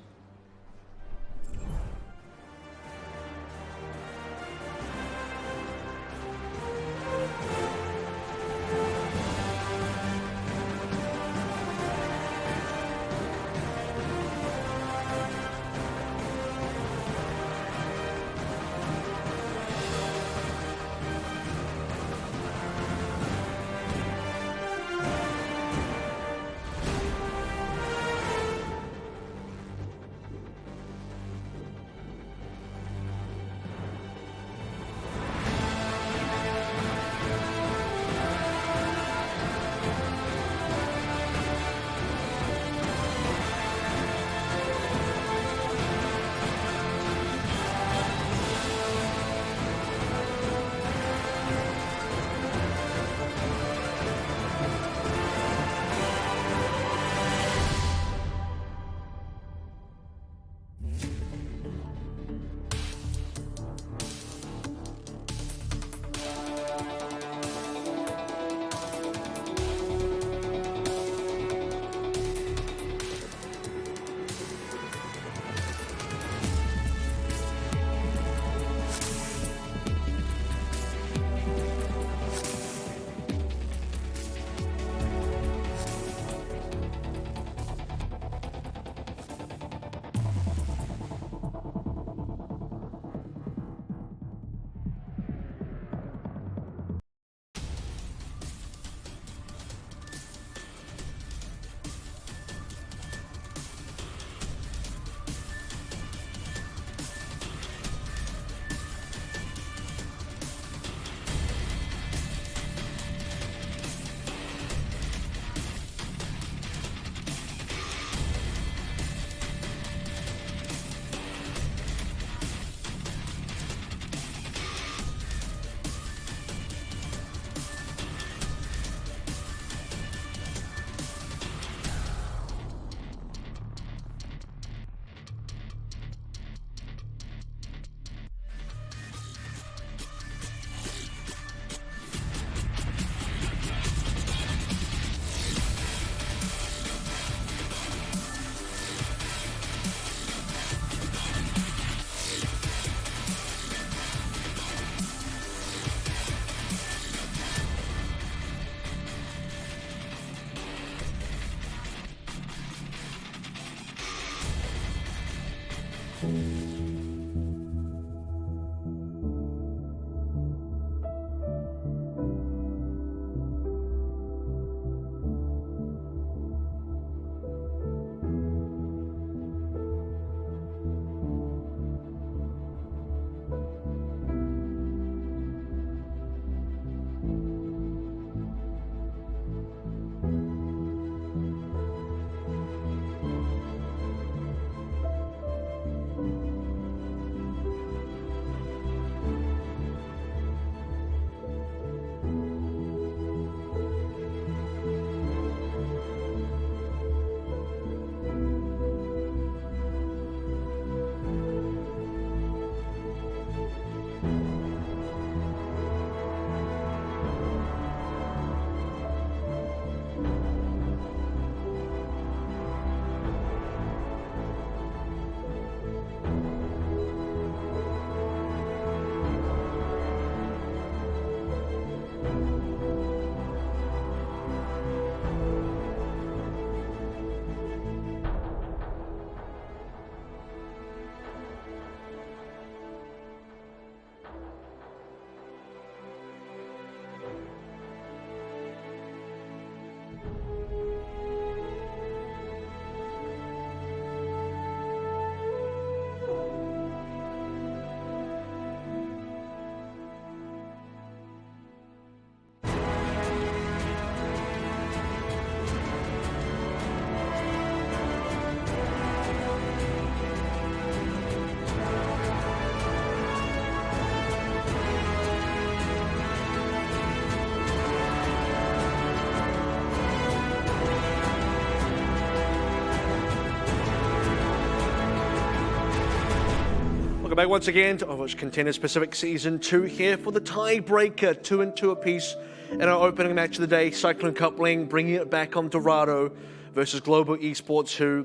Welcome back once again to Overwatch Contenders Pacific Season 2 here for the tiebreaker, 2-2 apiece in our opening match of the day. Cyclone coupling, bringing it back on Dorado versus Global Esports, who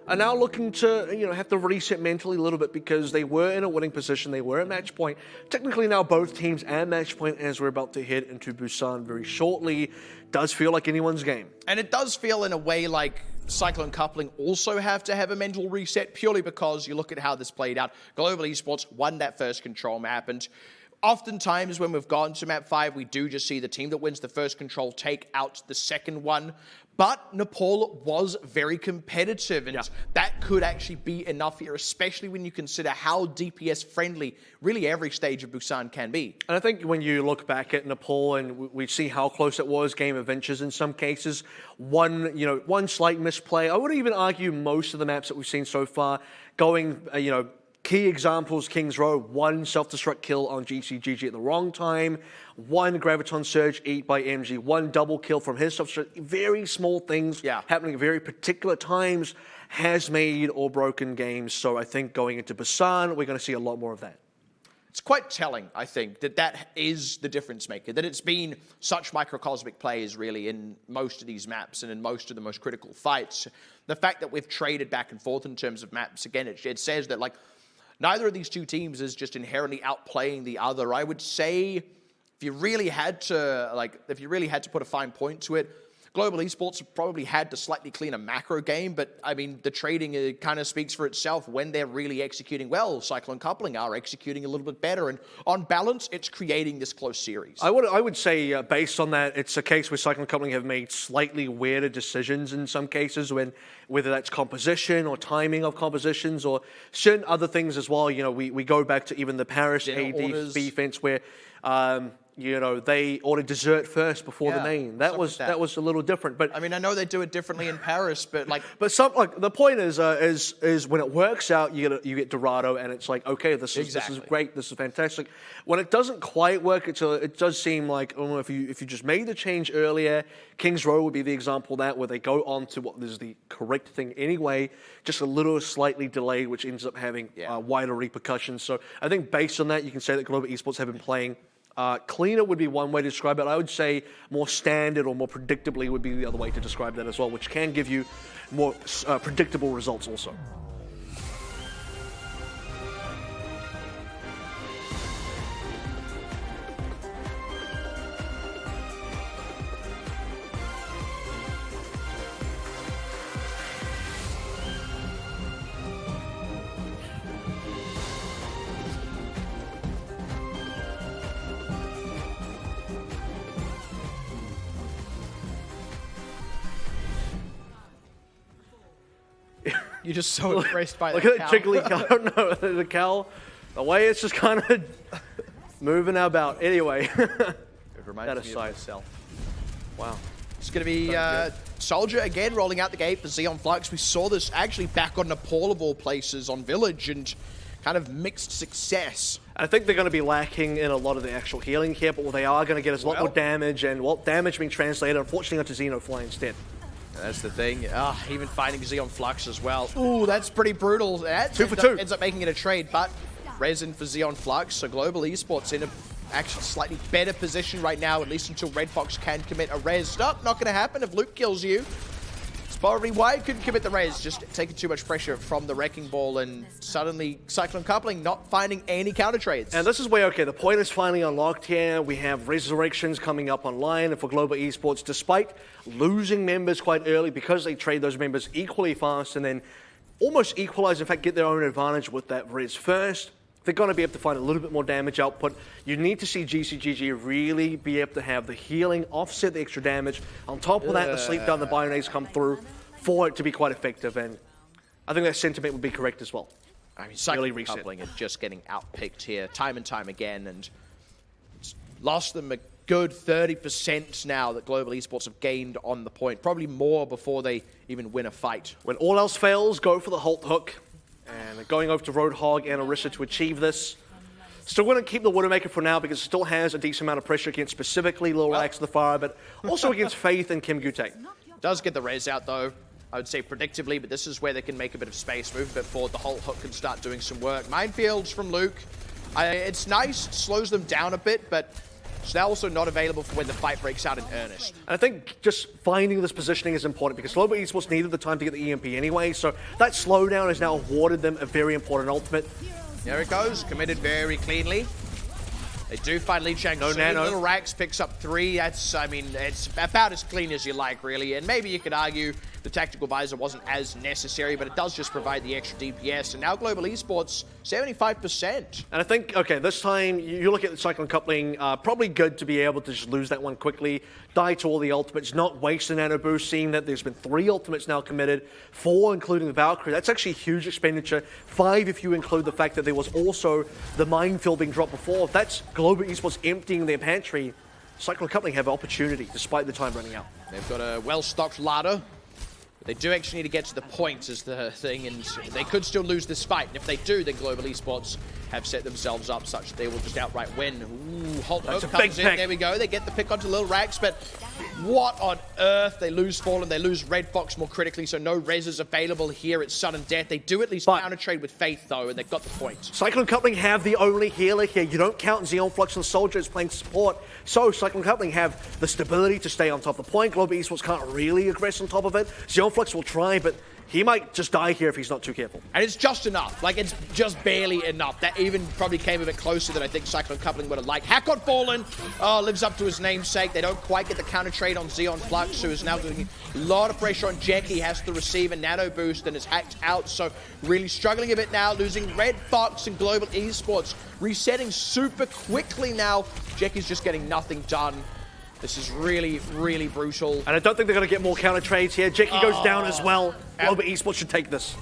are now looking to, have to reset mentally a little bit because they were in a winning position. They were at match point. Technically now both teams at match point as we're about to head into Busan very shortly. Does feel like anyone's game. And it does feel in a way like Cyclone coupling also have to have a mental reset purely because you look at how this played out. Global Esports won that first control map, and oftentimes when we've gone to map 5, we do just see the team that wins the first control take out the second one. But Nepal was very competitive, and that could actually be enough here, especially when you consider how DPS friendly really every stage of Busan can be. And I think when you look back at Nepal and we see how close it was, game of inches in some cases, one slight misplay. I would even argue most of the maps that we've seen so far going, key examples, King's Row, one self-destruct kill on GCGG at the wrong time, one Graviton Surge eat by MG, one double kill from his self-destruct. Very small things happening at very particular times has made or broken games. So I think going into Busan, we're going to see a lot more of that. It's quite telling, I think, that is the difference maker, that it's been such microcosmic plays really in most of these maps and in most of the most critical fights. The fact that we've traded back and forth in terms of maps, again, it says that neither of these two teams is just inherently outplaying the other. I would say if you really had to put a fine point to it, Global Esports have probably had to slightly clean a macro game, but I mean, the trading kind of speaks for itself when they're really executing well. Cyclone coupling are executing a little bit better, and on balance, it's creating this close series. I would say, based on that, it's a case where Cyclone coupling have made slightly weirder decisions in some cases, whether that's composition or timing of compositions or certain other things as well. We go back to even the Paris AD defense where they ordered dessert first before the main. That was a little different. But I mean, I know they do it differently in Paris, but the point is when it works out, you get Dorado, and it's like, okay, this is great, this is fantastic. When it doesn't quite work, it does seem like, I don't know, if you just made the change earlier, King's Row would be the example of that, where they go on to what is the correct thing anyway, just a little slightly delayed, which ends up having wider repercussions. So I think based on that, you can say that Global Esports have been playing cleaner would be one way to describe it. I would say more standard or more predictably would be the other way to describe that as well, which can give you more predictable results also. You're just so impressed by that. Look at that jiggly cow. No, the cow, the way it's just kind of moving about. Anyway, it reminds me of myself. Wow. It's going to be Soldier again rolling out the gate for Xeon Flux. We saw this actually back on Nepal of all places on Village and kind of mixed success. I think they're going to be lacking in a lot of the actual healing here, but what they are going to get is a lot more damage, and damage being translated, unfortunately, onto Xenofly instead. That's the thing. Even finding Xeon Flux as well. Ooh, that's pretty brutal. That 2 for 2. Ends up making it a trade, but Resin for Xeon Flux, so Global Esports in a actually slightly better position right now, at least until Red Fox can commit a res. Nope, not going to happen if Luke kills you. It's probably why he couldn't commit the res, just taking too much pressure from the Wrecking Ball, and suddenly Cyclone Coupling not finding any counter trades. And this is where, okay, the point is finally unlocked here. We have Resurrections coming up online, and for Global Esports, despite losing members quite early because they trade those members equally fast and then almost equalize, in fact, get their own advantage with that res first, they're going to be able to find a little bit more damage output. You need to see GCGG really be able to have the healing offset the extra damage. On top of that, the sleep down the Bionades come through for it to be quite effective. And I think that sentiment would be correct as well. I mean, Cyclone Coupling are just getting outpicked here time and time again, and it's lost them a good 30% now that Global Esports have gained on the point. Probably more before they even win a fight. When all else fails, go for the Halt Hook. And going over to Roadhog and Orisa to achieve this. Still going to keep the Widowmaker for now because it still has a decent amount of pressure against specifically Lil Rax the Fire, but also against Faith and Kim Gute. Does get the res out though, I would say predictably, but this is where they can make a bit of space, move a bit forward. The Halt Hook can start doing some work. Minefields from Luke. It's nice, slows them down a bit, but it's now also not available for when the fight breaks out in earnest. And I think just finding this positioning is important because Global Esports needed the time to get the EMP anyway, so that slowdown has now awarded them a very important ultimate. There it goes, committed very cleanly. They do find Lee Chang. No nano. Little Rax picks up 3. That's, I mean, it's about as clean as you like, really. And maybe you could argue the tactical visor wasn't as necessary, but it does just provide the extra DPS. And now Global Esports, 75%. And I think, okay, this time, you look at the Cyclone Coupling, probably good to be able to just lose that one quickly, die to all the ultimates, not waste a nano boost, seeing that there's been 3 ultimates now committed, 4 including the Valkyrie. That's actually a huge expenditure. 5 if you include the fact that there was also the minefield being dropped before. That's Global Esports emptying their pantry. Cyclone Coupling have opportunity despite the time running out. They've got a well-stocked ladder. They do actually need to get to the points is the thing, and they could still lose this fight. And if they do, then Global Esports have set themselves up such that they will just outright win. Ooh, Halt Hook comes in. There we go. They get the pick onto Lil Rax, but what on earth? They lose Fallen. They lose Red Fox more critically, so no reses available here at sudden death. They do at least counter trade with Faith, though, and they've got the point. Cyclone Coupling have the only healer here. You don't count Xeon Flux and Soldier as playing support, so Cyclone Coupling have the stability to stay on top of the point. Global Esports can't really aggress on top of it. Xeon Flux will try, but he might just die here if he's not too careful. And it's just enough. Like, it's just barely enough. That even probably came a bit closer than I think Cyclone Coupling would have liked. Hack on Fallen. Oh, lives up to his namesake. They don't quite get the counter trade on Xeon Flux, who is now doing a lot of pressure on Jeki. He has to receive a nano boost and is hacked out. So really struggling a bit now, losing Red Fox and Global Esports. Resetting super quickly now. Jeki's just getting nothing done. This is really, really brutal. And I don't think they're going to get more counter trades here. Jeki goes down as well. Global Esports should take this.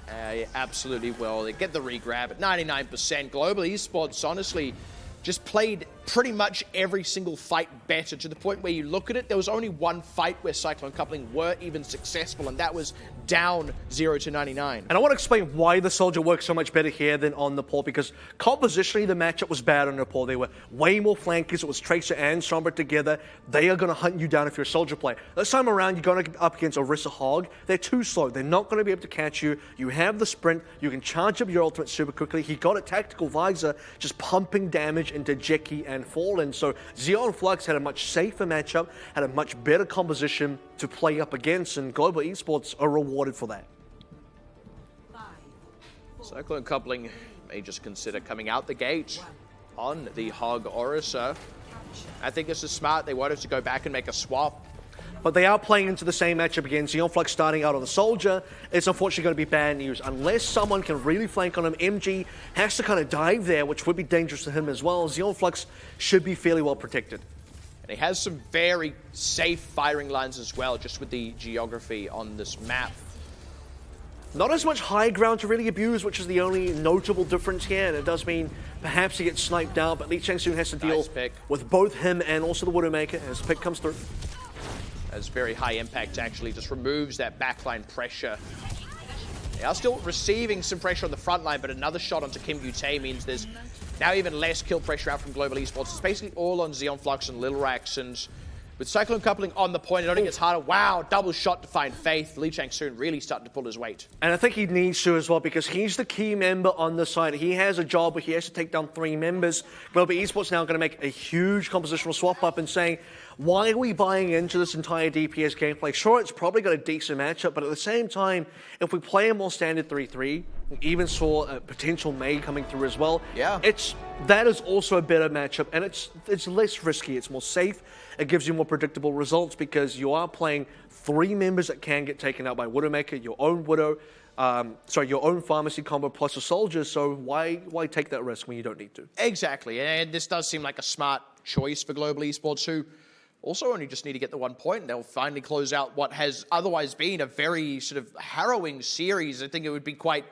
Yeah, absolutely will. They get the regrab at 99%. Global Esports, honestly, just played pretty much every single fight better, to the point where you look at it, there was only one fight where Cyclone Coupling were even successful, and that was down 0 to 99. And I want to explain why the Soldier worked so much better here than on Nepal, because compositionally the matchup was bad on Nepal. They were way more flankers. It was Tracer and Sombra together. They are going to hunt you down if you're a Soldier player. This time around, you're going up against Orisa Hog. They're too slow. They're not going to be able to catch you. You have the sprint. You can charge up your ultimate super quickly. He got a tactical visor, just pumping damage into Jeki and Fallen. So Xeon Flux had a much safer matchup, had a much better composition to play up against, and Global Esports are rewarded for that. Cyclone Coupling may just consider coming out the gate on the Hog Orisa. I think this is smart. They wanted to go back and make a swap. But they are playing into the same matchup again. Xeon Flux starting out on the Soldier. It's unfortunately going to be bad news. Unless someone can really flank on him, MG has to kind of dive there, which would be dangerous to him as well. Xeon Flux should be fairly well protected. And he has some very safe firing lines as well, just with the geography on this map. Not as much high ground to really abuse, which is the only notable difference here. And it does mean perhaps he gets sniped down, but Lee Chang soon has to deal with both him and also the Widowmaker as the pick comes through. As very high impact actually just removes that backline pressure. They are still receiving some pressure on the front line, but another shot onto Kim Gute means there's now even less kill pressure out from Global Esports. It's basically all on Xeon Flux and Lil Rax, and With Cyclone coupling on the point, it only gets harder. Wow, double shot to find Faith. Lee Chang-soon really starting to pull his weight. And I think he needs to as well, because he's the key member on the side. He has a job where he has to take down 3 members. Global Esports now going to make a huge compositional swap up and saying, why are we buying into this entire DPS gameplay? Sure, it's probably got a decent matchup, but at the same time, if we play a more standard 3-3, we even saw a potential May coming through as well. Yeah. That is also a better matchup, and it's less risky, it's more safe. It gives you more predictable results because you are playing 3 members that can get taken out by Widowmaker, your own Widow, your own Pharmacy combo plus a Soldier, so why take that risk when you don't need to? Exactly, and this does seem like a smart choice for Global Esports, who also only just need to get the 1 point, and they'll finally close out what has otherwise been a very sort of harrowing series. I think it would be quite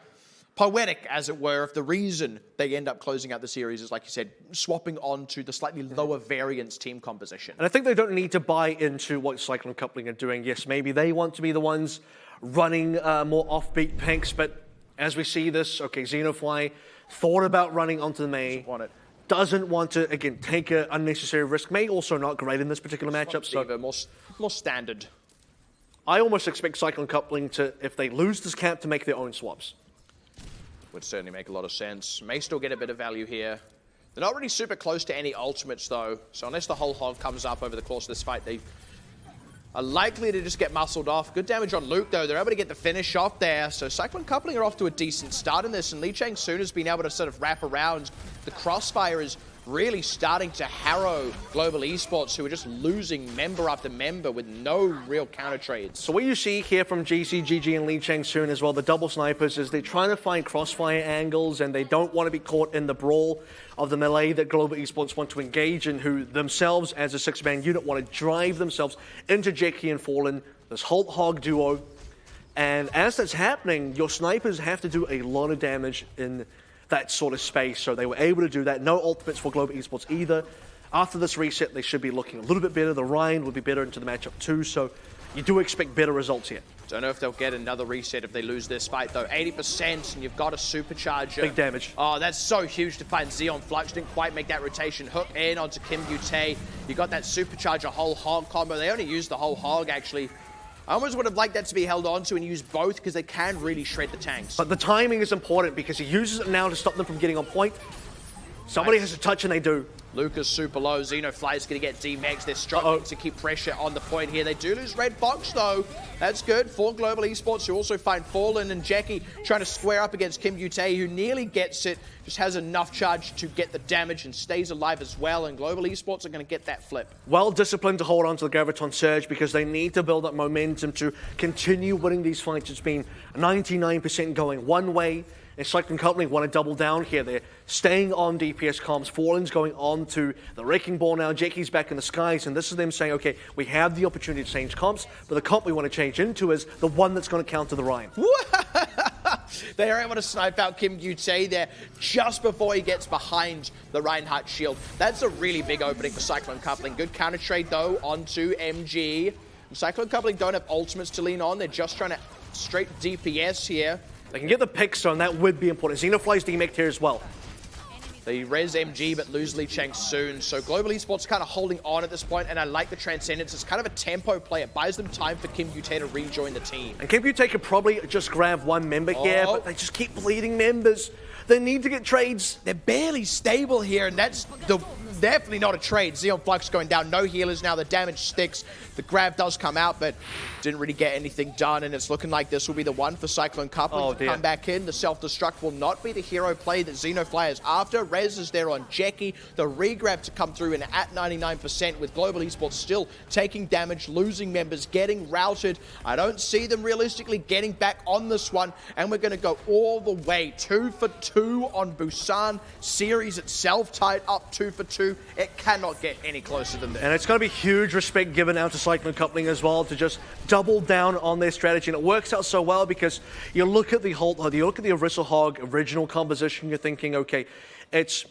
poetic, as it were, if the reason they end up closing out the series is, like you said, swapping on to the slightly lower variance team composition. And I think they don't need to buy into what Cyclone coupling are doing. Yes, maybe they want to be the ones running more offbeat picks, but as we see this, okay, Xenofly thought about running onto the May. Doesn't want to, again, take an unnecessary risk. May also not great in this particular matchup. So more standard. I almost expect Cyclone coupling to, if they lose this camp, to make their own swaps. Would certainly make a lot of sense. May still get a bit of value here. They're not really super close to any ultimates, though. So unless the whole hog comes up over the course of this fight, they are likely to just get muscled off. Good damage on Luke, though. They're able to get the finish off there. So Cyclone coupling are off to a decent start in this, and Lee Chang-soon has been able to sort of wrap around. The crossfire is really starting to harrow Global Esports, who are just losing member after member with no real counter trades. So what you see here from GC, GG, and Lee Chang-soon as well, the double snipers, is they're trying to find crossfire angles, and they don't want to be caught in the brawl of the melee that Global Esports want to engage in, who themselves, as a 6-man unit, want to drive themselves into Jackie and Fallen, this Holt-Hog duo. And as that's happening, your snipers have to do a lot of damage in that sort of space, so they were able to do that. No ultimates for Global Esports either. After this reset, they should be looking a little bit better. The Ryan would be better into the matchup too, so you do expect better results here. Don't know if they'll get another reset if they lose this fight, though. 80%, and you've got a supercharger. Big damage. Oh, that's so huge to find Xeon Flux. Didn't quite make that rotation. Hook in onto Kim Yute. You got that supercharger whole hog combo. They only used the whole hog, actually. I almost would have liked that to be held on to and use both, because they can really shred the tanks. But the timing is important, because he uses it now to stop them from getting on point. Somebody has to touch, and they do. Lucas super low. Xenofly is going to get D-Max. They're struggling to keep pressure on the point here. They do lose Red Fox, though. That's good for Global Esports, who also find Fallen and Jackie trying to square up against Kim Yute, who nearly gets it. Just has enough charge to get the damage and stays alive as well. And Global Esports are going to get that flip. Well disciplined to hold on to the Graviton Surge, because they need to build up momentum to continue winning these fights. It's been 99% going one way. And Cyclone coupling want to double down here. They're staying on DPS comms. Fallen's going on to the Wrecking Ball now. Jackie's back in the skies. And this is them saying, okay, we have the opportunity to change comps, but the comp we want to change into is the one that's going to counter the Ryan. They are able to snipe out Kim Yute there just before he gets behind the Reinhardt shield. That's a really big opening for Cyclone coupling. Good counter trade, though, onto MG. And Cyclone coupling don't have ultimates to lean on. They're just trying to straight DPS here. They can get the Pixie, and that would be important. Xenofly's DMAC'd here as well. They res MG, but lose Lee Chang-soon. So Global Esports kind of holding on at this point, and I like the Transcendence. It's kind of a tempo play. It buys them time for Kim Yute to rejoin the team. And Kim Yute could probably just grab one member here, but they just keep bleeding members. They need to get trades. They're barely stable here, and that's definitely not a trade. Xeon Flux going down, no healers now. The damage sticks. The grab does come out, but didn't really get anything done, and it's looking like this will be the one for Cyclone coupling to come back in. The self-destruct will not be the hero play that Xenofly is after. Rez is there on Jackie. The regrab to come through, and at 99% with Global Esports still taking damage, losing members, getting routed. I don't see them realistically getting back on this one, and we're going to go all the way 2 for 2 on Busan. Series itself tied up 2 for 2. It cannot get any closer than this. And it's going to be huge respect given out to Cyclone coupling as well to just double down on their strategy. And it works out so well because you look at the you look at the Orisa Hog original composition, you're thinking, okay, it's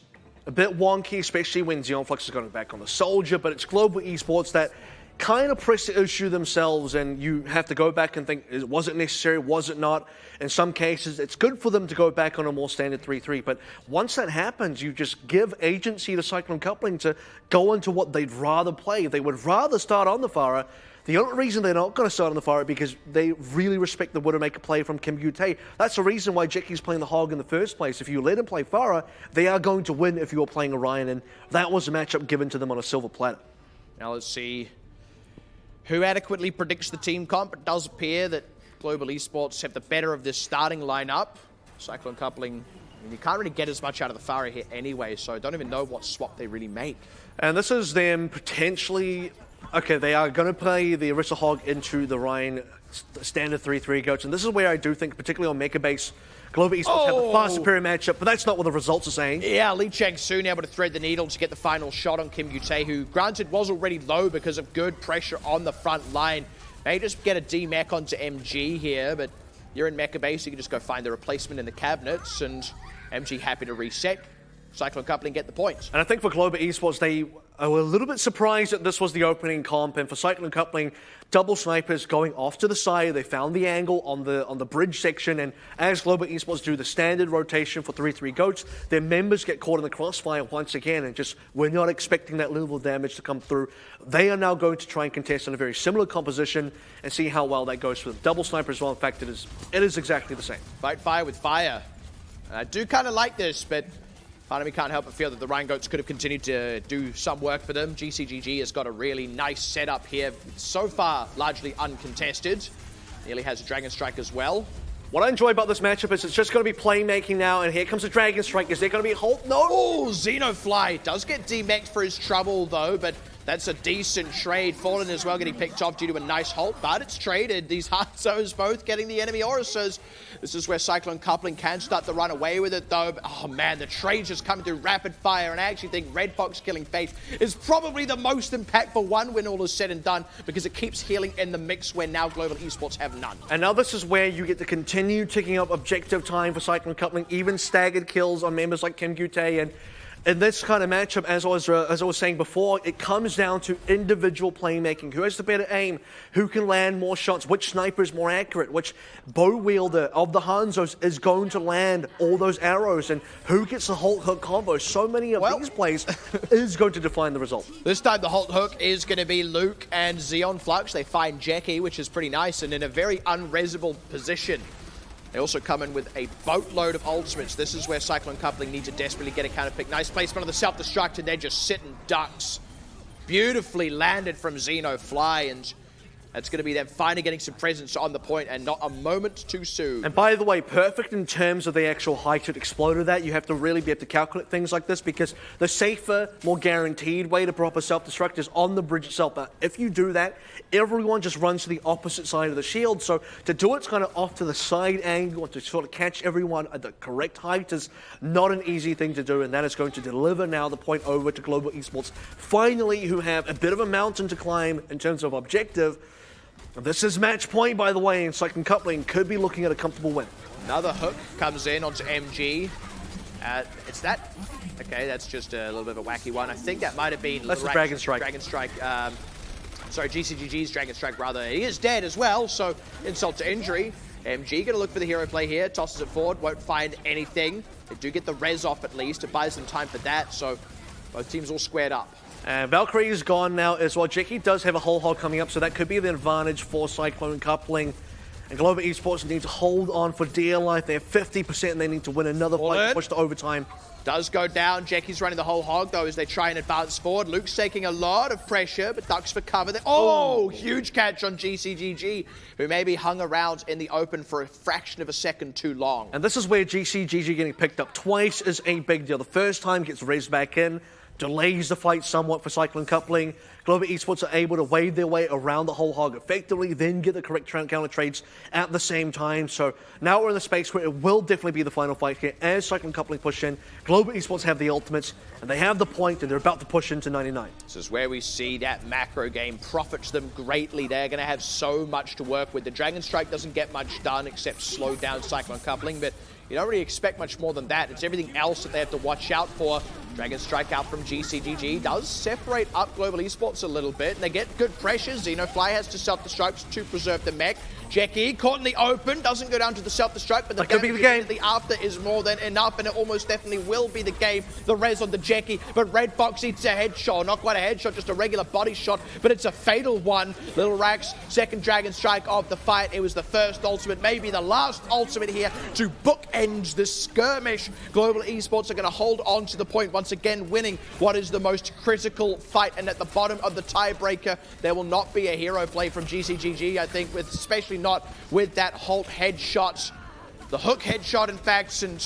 a bit wonky, especially when Xeon Flux is going back on the Soldier, but it's Global Esports that kind of press the issue themselves, and you have to go back and think, was it necessary, was it not? In some cases, it's good for them to go back on a more standard 3-3, but once that happens, you just give agency to Cyclone Coupling to go into what they'd rather play. They would rather start on the Farah. The only reason they're not going to start on the Farah is because they really respect the Widowmaker play from Kim Yu-tae. That's the reason why Jeky's playing the Hog in the first place. If you let him play Farah, they are going to win if you're playing Orion, and that was a matchup given to them on a silver platter. Now let's see who adequately predicts the team comp. It does appear that Global Esports have the better of this starting lineup. Cyclone Coupling, you can't really get as much out of the Farah here anyway, so I don't even know what swap they really make. And this is them potentially... Okay, they are going to play the Orisa Hog into the Ryan standard 3-3 goats, and this is where I do think, particularly on Mecha Base, Global Esports have the far superior matchup, but that's not what the results are saying. Yeah, Lee Chang-soon able to thread the needle to get the final shot on Kim Yu-tae, who, granted, was already low because of good pressure on the front line. May just get a D-Mech onto MG here, but you're in Mecha Base, you can just go find the replacement in the cabinets, and MG happy to reset. Cyclone Coupling get the points. And I think for Global Esports, they were a little bit surprised that this was the opening comp, and for Cyclone Coupling, double snipers going off to the side. They found the angle on the bridge section, and as Global Esports do the standard rotation for 3-3 goats, their members get caught in the crossfire once again, and just we're not expecting that level of damage to come through. They are now going to try and contest in a very similar composition and see how well that goes for them. Double sniper as well. In fact, it is exactly the same. Fight fire with fire. I do kind of like this, but part of me can't help but feel that the Rhine Goats could have continued to do some work for them. GCGG has got a really nice setup here. So far, largely uncontested. Nearly has a Dragon Strike as well. What I enjoy about this matchup is it's just going to be playmaking now, and here comes the Dragon Strike. Is there going to be a halt? No! Oh, Xenofly does get D-Mexed for his trouble, though, but that's a decent trade. Fallen as well getting picked off due to a nice halt, but it's traded. These Hanzos both getting the enemy Orisas. This is where Cyclone Coupling can start to run away with it, though. Oh, man, the trade's just coming through rapid fire, and I actually think Red Fox killing Faith is probably the most impactful one when all is said and done, because it keeps healing in the mix where now Global Esports have none. And now this is where you get to continue ticking up objective time for Cyclone Coupling, even staggered kills on members like Kim Yu-tae, and in this kind of matchup, as I was saying before, it comes down to individual playmaking. Who has the better aim? Who can land more shots? Which sniper is more accurate? Which bow wielder of the Hanzos is going to land all those arrows? And who gets the Halt Hook combo? So many of these plays is going to define the result. This time the Halt Hook is going to be Luke and Xeon Flux. They find Jackie, which is pretty nice, and in a very unresable position. They also come in with a boatload of ultimates. This is where Cyclone Coupling need to desperately get a counter pick. Nice placement on the self-destruct, and they're just sitting ducks. Beautifully landed from Xenofly, and that's going to be them finally getting some presence on the point, and not a moment too soon. And by the way, perfect in terms of the actual height to explode of that. You have to really be able to calculate things like this, because the safer, more guaranteed way to proper self-destruct is on the bridge itself. But if you do that, everyone just runs to the opposite side of the shield. So to do it's kind of off to the side angle, to sort of catch everyone at the correct height is not an easy thing to do, and that is going to deliver now the point over to Global Esports, finally, who have a bit of a mountain to climb in terms of objective. This is match point, by the way, and Cyclone Coupling could be looking at a comfortable win. Another hook comes in onto MG. It's that. Okay, that's just a little bit of a wacky one. I think that might have been... That's the Dragon Strike. Dragon Strike. Sorry, GCGG's Dragon Strike, rather. He is dead as well, so insult to injury. MG gonna look for the hero play here. Tosses it forward, won't find anything. They do get the res off at least. It buys them time for that, so both teams all squared up. And Valkyrie is gone now as well. Jackie does have a whole hog coming up, so that could be the advantage for Cyclone Coupling. And Global Esports need to hold on for dear life. They're 50% and they need to win another fight to push to overtime. Does go down. Jackie's running the whole hog, though, as they try and advance forward. Luke's taking a lot of pressure, but ducks for cover there. Oh, huge catch on GCGG, who maybe hung around in the open for a fraction of a second too long. And this is where GCGG getting picked up twice is a big deal. The first time gets raised back in, delays the fight somewhat for Cyclone Coupling. Global Esports are able to wade their way around the whole hog effectively, then get the correct counter trades at the same time. So now we're in the space where it will definitely be the final fight here as Cyclone Coupling push in. Global Esports have the ultimates, and they have the point, and they're about to push into 99. This is where we see that macro game profits them greatly. They're going to have so much to work with. The Dragon Strike doesn't get much done except slow down Cyclone Coupling, but you don't really expect much more than that. It's everything else that they have to watch out for. Dragon Strike out from GCGG does separate up Global Esports a little bit, and they get good pressure. Xenofly has to self-destruct to preserve the mech. Jackie caught in the open, doesn't go down to the self-destruct, but the damage the after is more than enough, and it almost definitely will be the game. The res on the Jackie, but Red Fox eats a headshot. Not quite a headshot, just a regular body shot, but it's a fatal one. Little Rax, second Dragon Strike of the fight. It was the first ultimate, maybe the last ultimate here to bookend the skirmish. Global Esports are going to hold on to the point, once again winning what is the most critical fight, and at the bottom of the tiebreaker, there will not be a hero play from GCGG, I think, with especially not with that Holt headshot. The hook headshot, in fact, and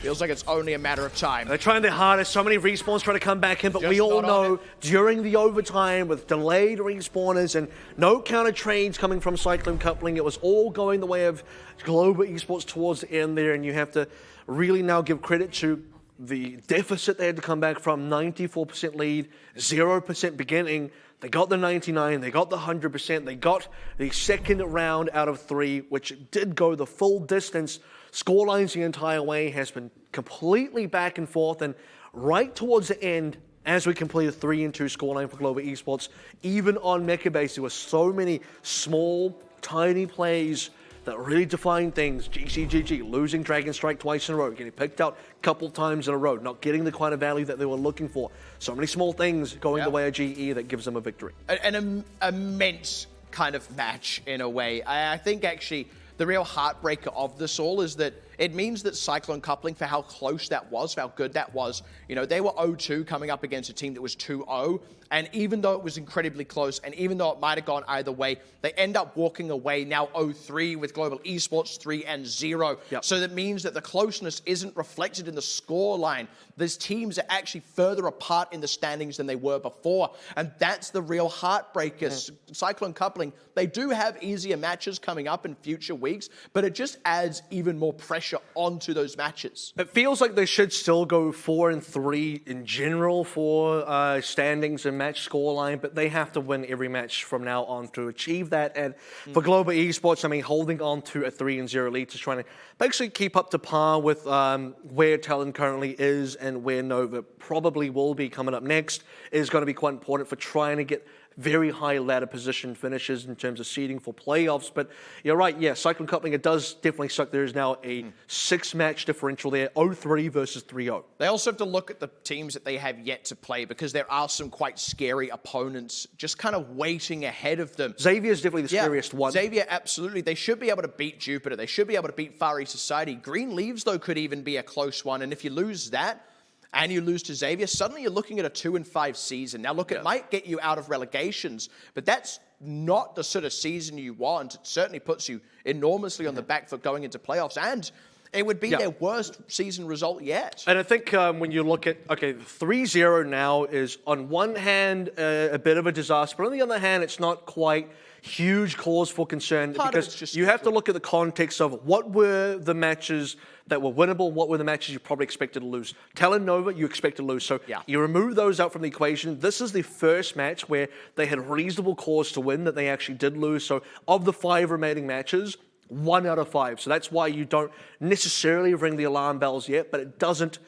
feels like it's only a matter of time. They're trying their hardest. So many respawns trying to come back in, but we all know during the overtime with delayed respawners and no counter trades coming from Cyclone Coupling, it was all going the way of Global Esports towards the end there, and you have to really now give credit to the deficit they had to come back from. 94% lead, 0% beginning. They got the 99, they got the 100%, they got the second round out of 3, which did go the full distance. Scorelines the entire way has been completely back and forth, and right towards the end, as we completed 3-2 scoreline for Global Esports, even on Mecha Base, there were so many small, tiny plays that really define things. GCGG losing Dragon Strike twice in a row, getting picked out a couple times in a row, not getting the kind of value that they were looking for. So many small things going the way of GE that gives them a victory. An immense kind of match in a way. I think actually the real heartbreaker of this all is that it means that Cyclone Coupling, for how close that was, for how good that was, you know, they were 0-2 coming up against a team that was 2-0. And even though it was incredibly close, and even though it might have gone either way, they end up walking away now 0-3 with Global Esports 3-0. Yep. So that means that the closeness isn't reflected in the score line. These teams are actually further apart in the standings than they were before. And that's the real heartbreaker. Cyclone Coupling, they do have easier matches coming up in future weeks, but it just adds even more pressure onto those matches. It feels like they should still go 4-3 in general for standings and match scoreline, but they have to win every match from now on to achieve that. And for Global Esports, I mean, holding on to a 3-0 lead to trying to basically keep up to par with where Talon currently is and where Nova probably will be coming up next is going to be quite important for trying to get very high ladder position finishes in terms of seeding for playoffs. But you're right, yeah, Cyclone Coupling, it does definitely suck. There is now a 6-match differential there, 0-3 versus 3-0. They also have to look at the teams that they have yet to play, because there are some quite scary opponents just kind of waiting ahead of them. Xavier is definitely the scariest one. Xavier, absolutely. They should be able to beat Jupiter. They should be able to beat Far East Society. Green Leaves, though, could even be a close one. And if you lose that, and you lose to Xavier, suddenly you're looking at a 2-5 season. Now, look, it might get you out of relegations, but that's not the sort of season you want. It certainly puts you enormously on the back foot going into playoffs, and it would be their worst season result yet. And I think when you look at, 3-0 now is, on one hand, a bit of a disaster, but on the other hand, it's not quite huge cause for concern, because you have to look at the context of what were the matches that were winnable, what were the matches you probably expected to lose. Talon Nova, you expect to lose. So you remove those out from the equation. This is the first match where they had reasonable cause to win that they actually did lose. So of the 5 remaining matches, 1 out of 5. So that's why you don't necessarily ring the alarm bells yet, but it doesn't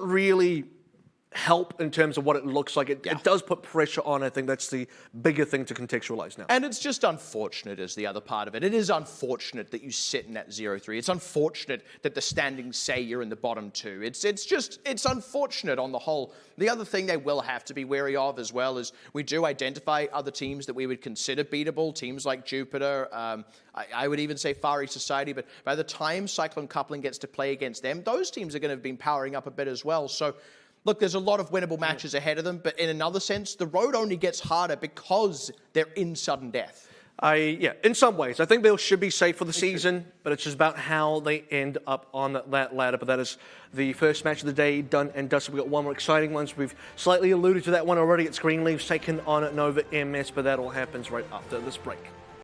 really help in terms of what it looks like. It does put pressure on. I think that's the bigger thing to contextualize now. And it's just unfortunate is the other part of it. It is unfortunate that you sit in that 0-3. It's unfortunate that the standings say you're in the bottom 2. It's unfortunate on the whole. The other thing they will have to be wary of as well is we do identify other teams that we would consider beatable, teams like Jupiter, I would even say Far East Society, but by the time Cyclone Coupling gets to play against them, those teams are going to have been powering up a bit as well. So look, there's a lot of winnable matches ahead of them, but in another sense, the road only gets harder because they're in sudden death. In some ways. I think they should be safe for the season, but it's just about how they end up on that ladder. But that is the first match of the day done and dusted. We've got one more exciting one. We've slightly alluded to that one already. It's Greenleaf's taken on Nova MS, but that all happens right after this break.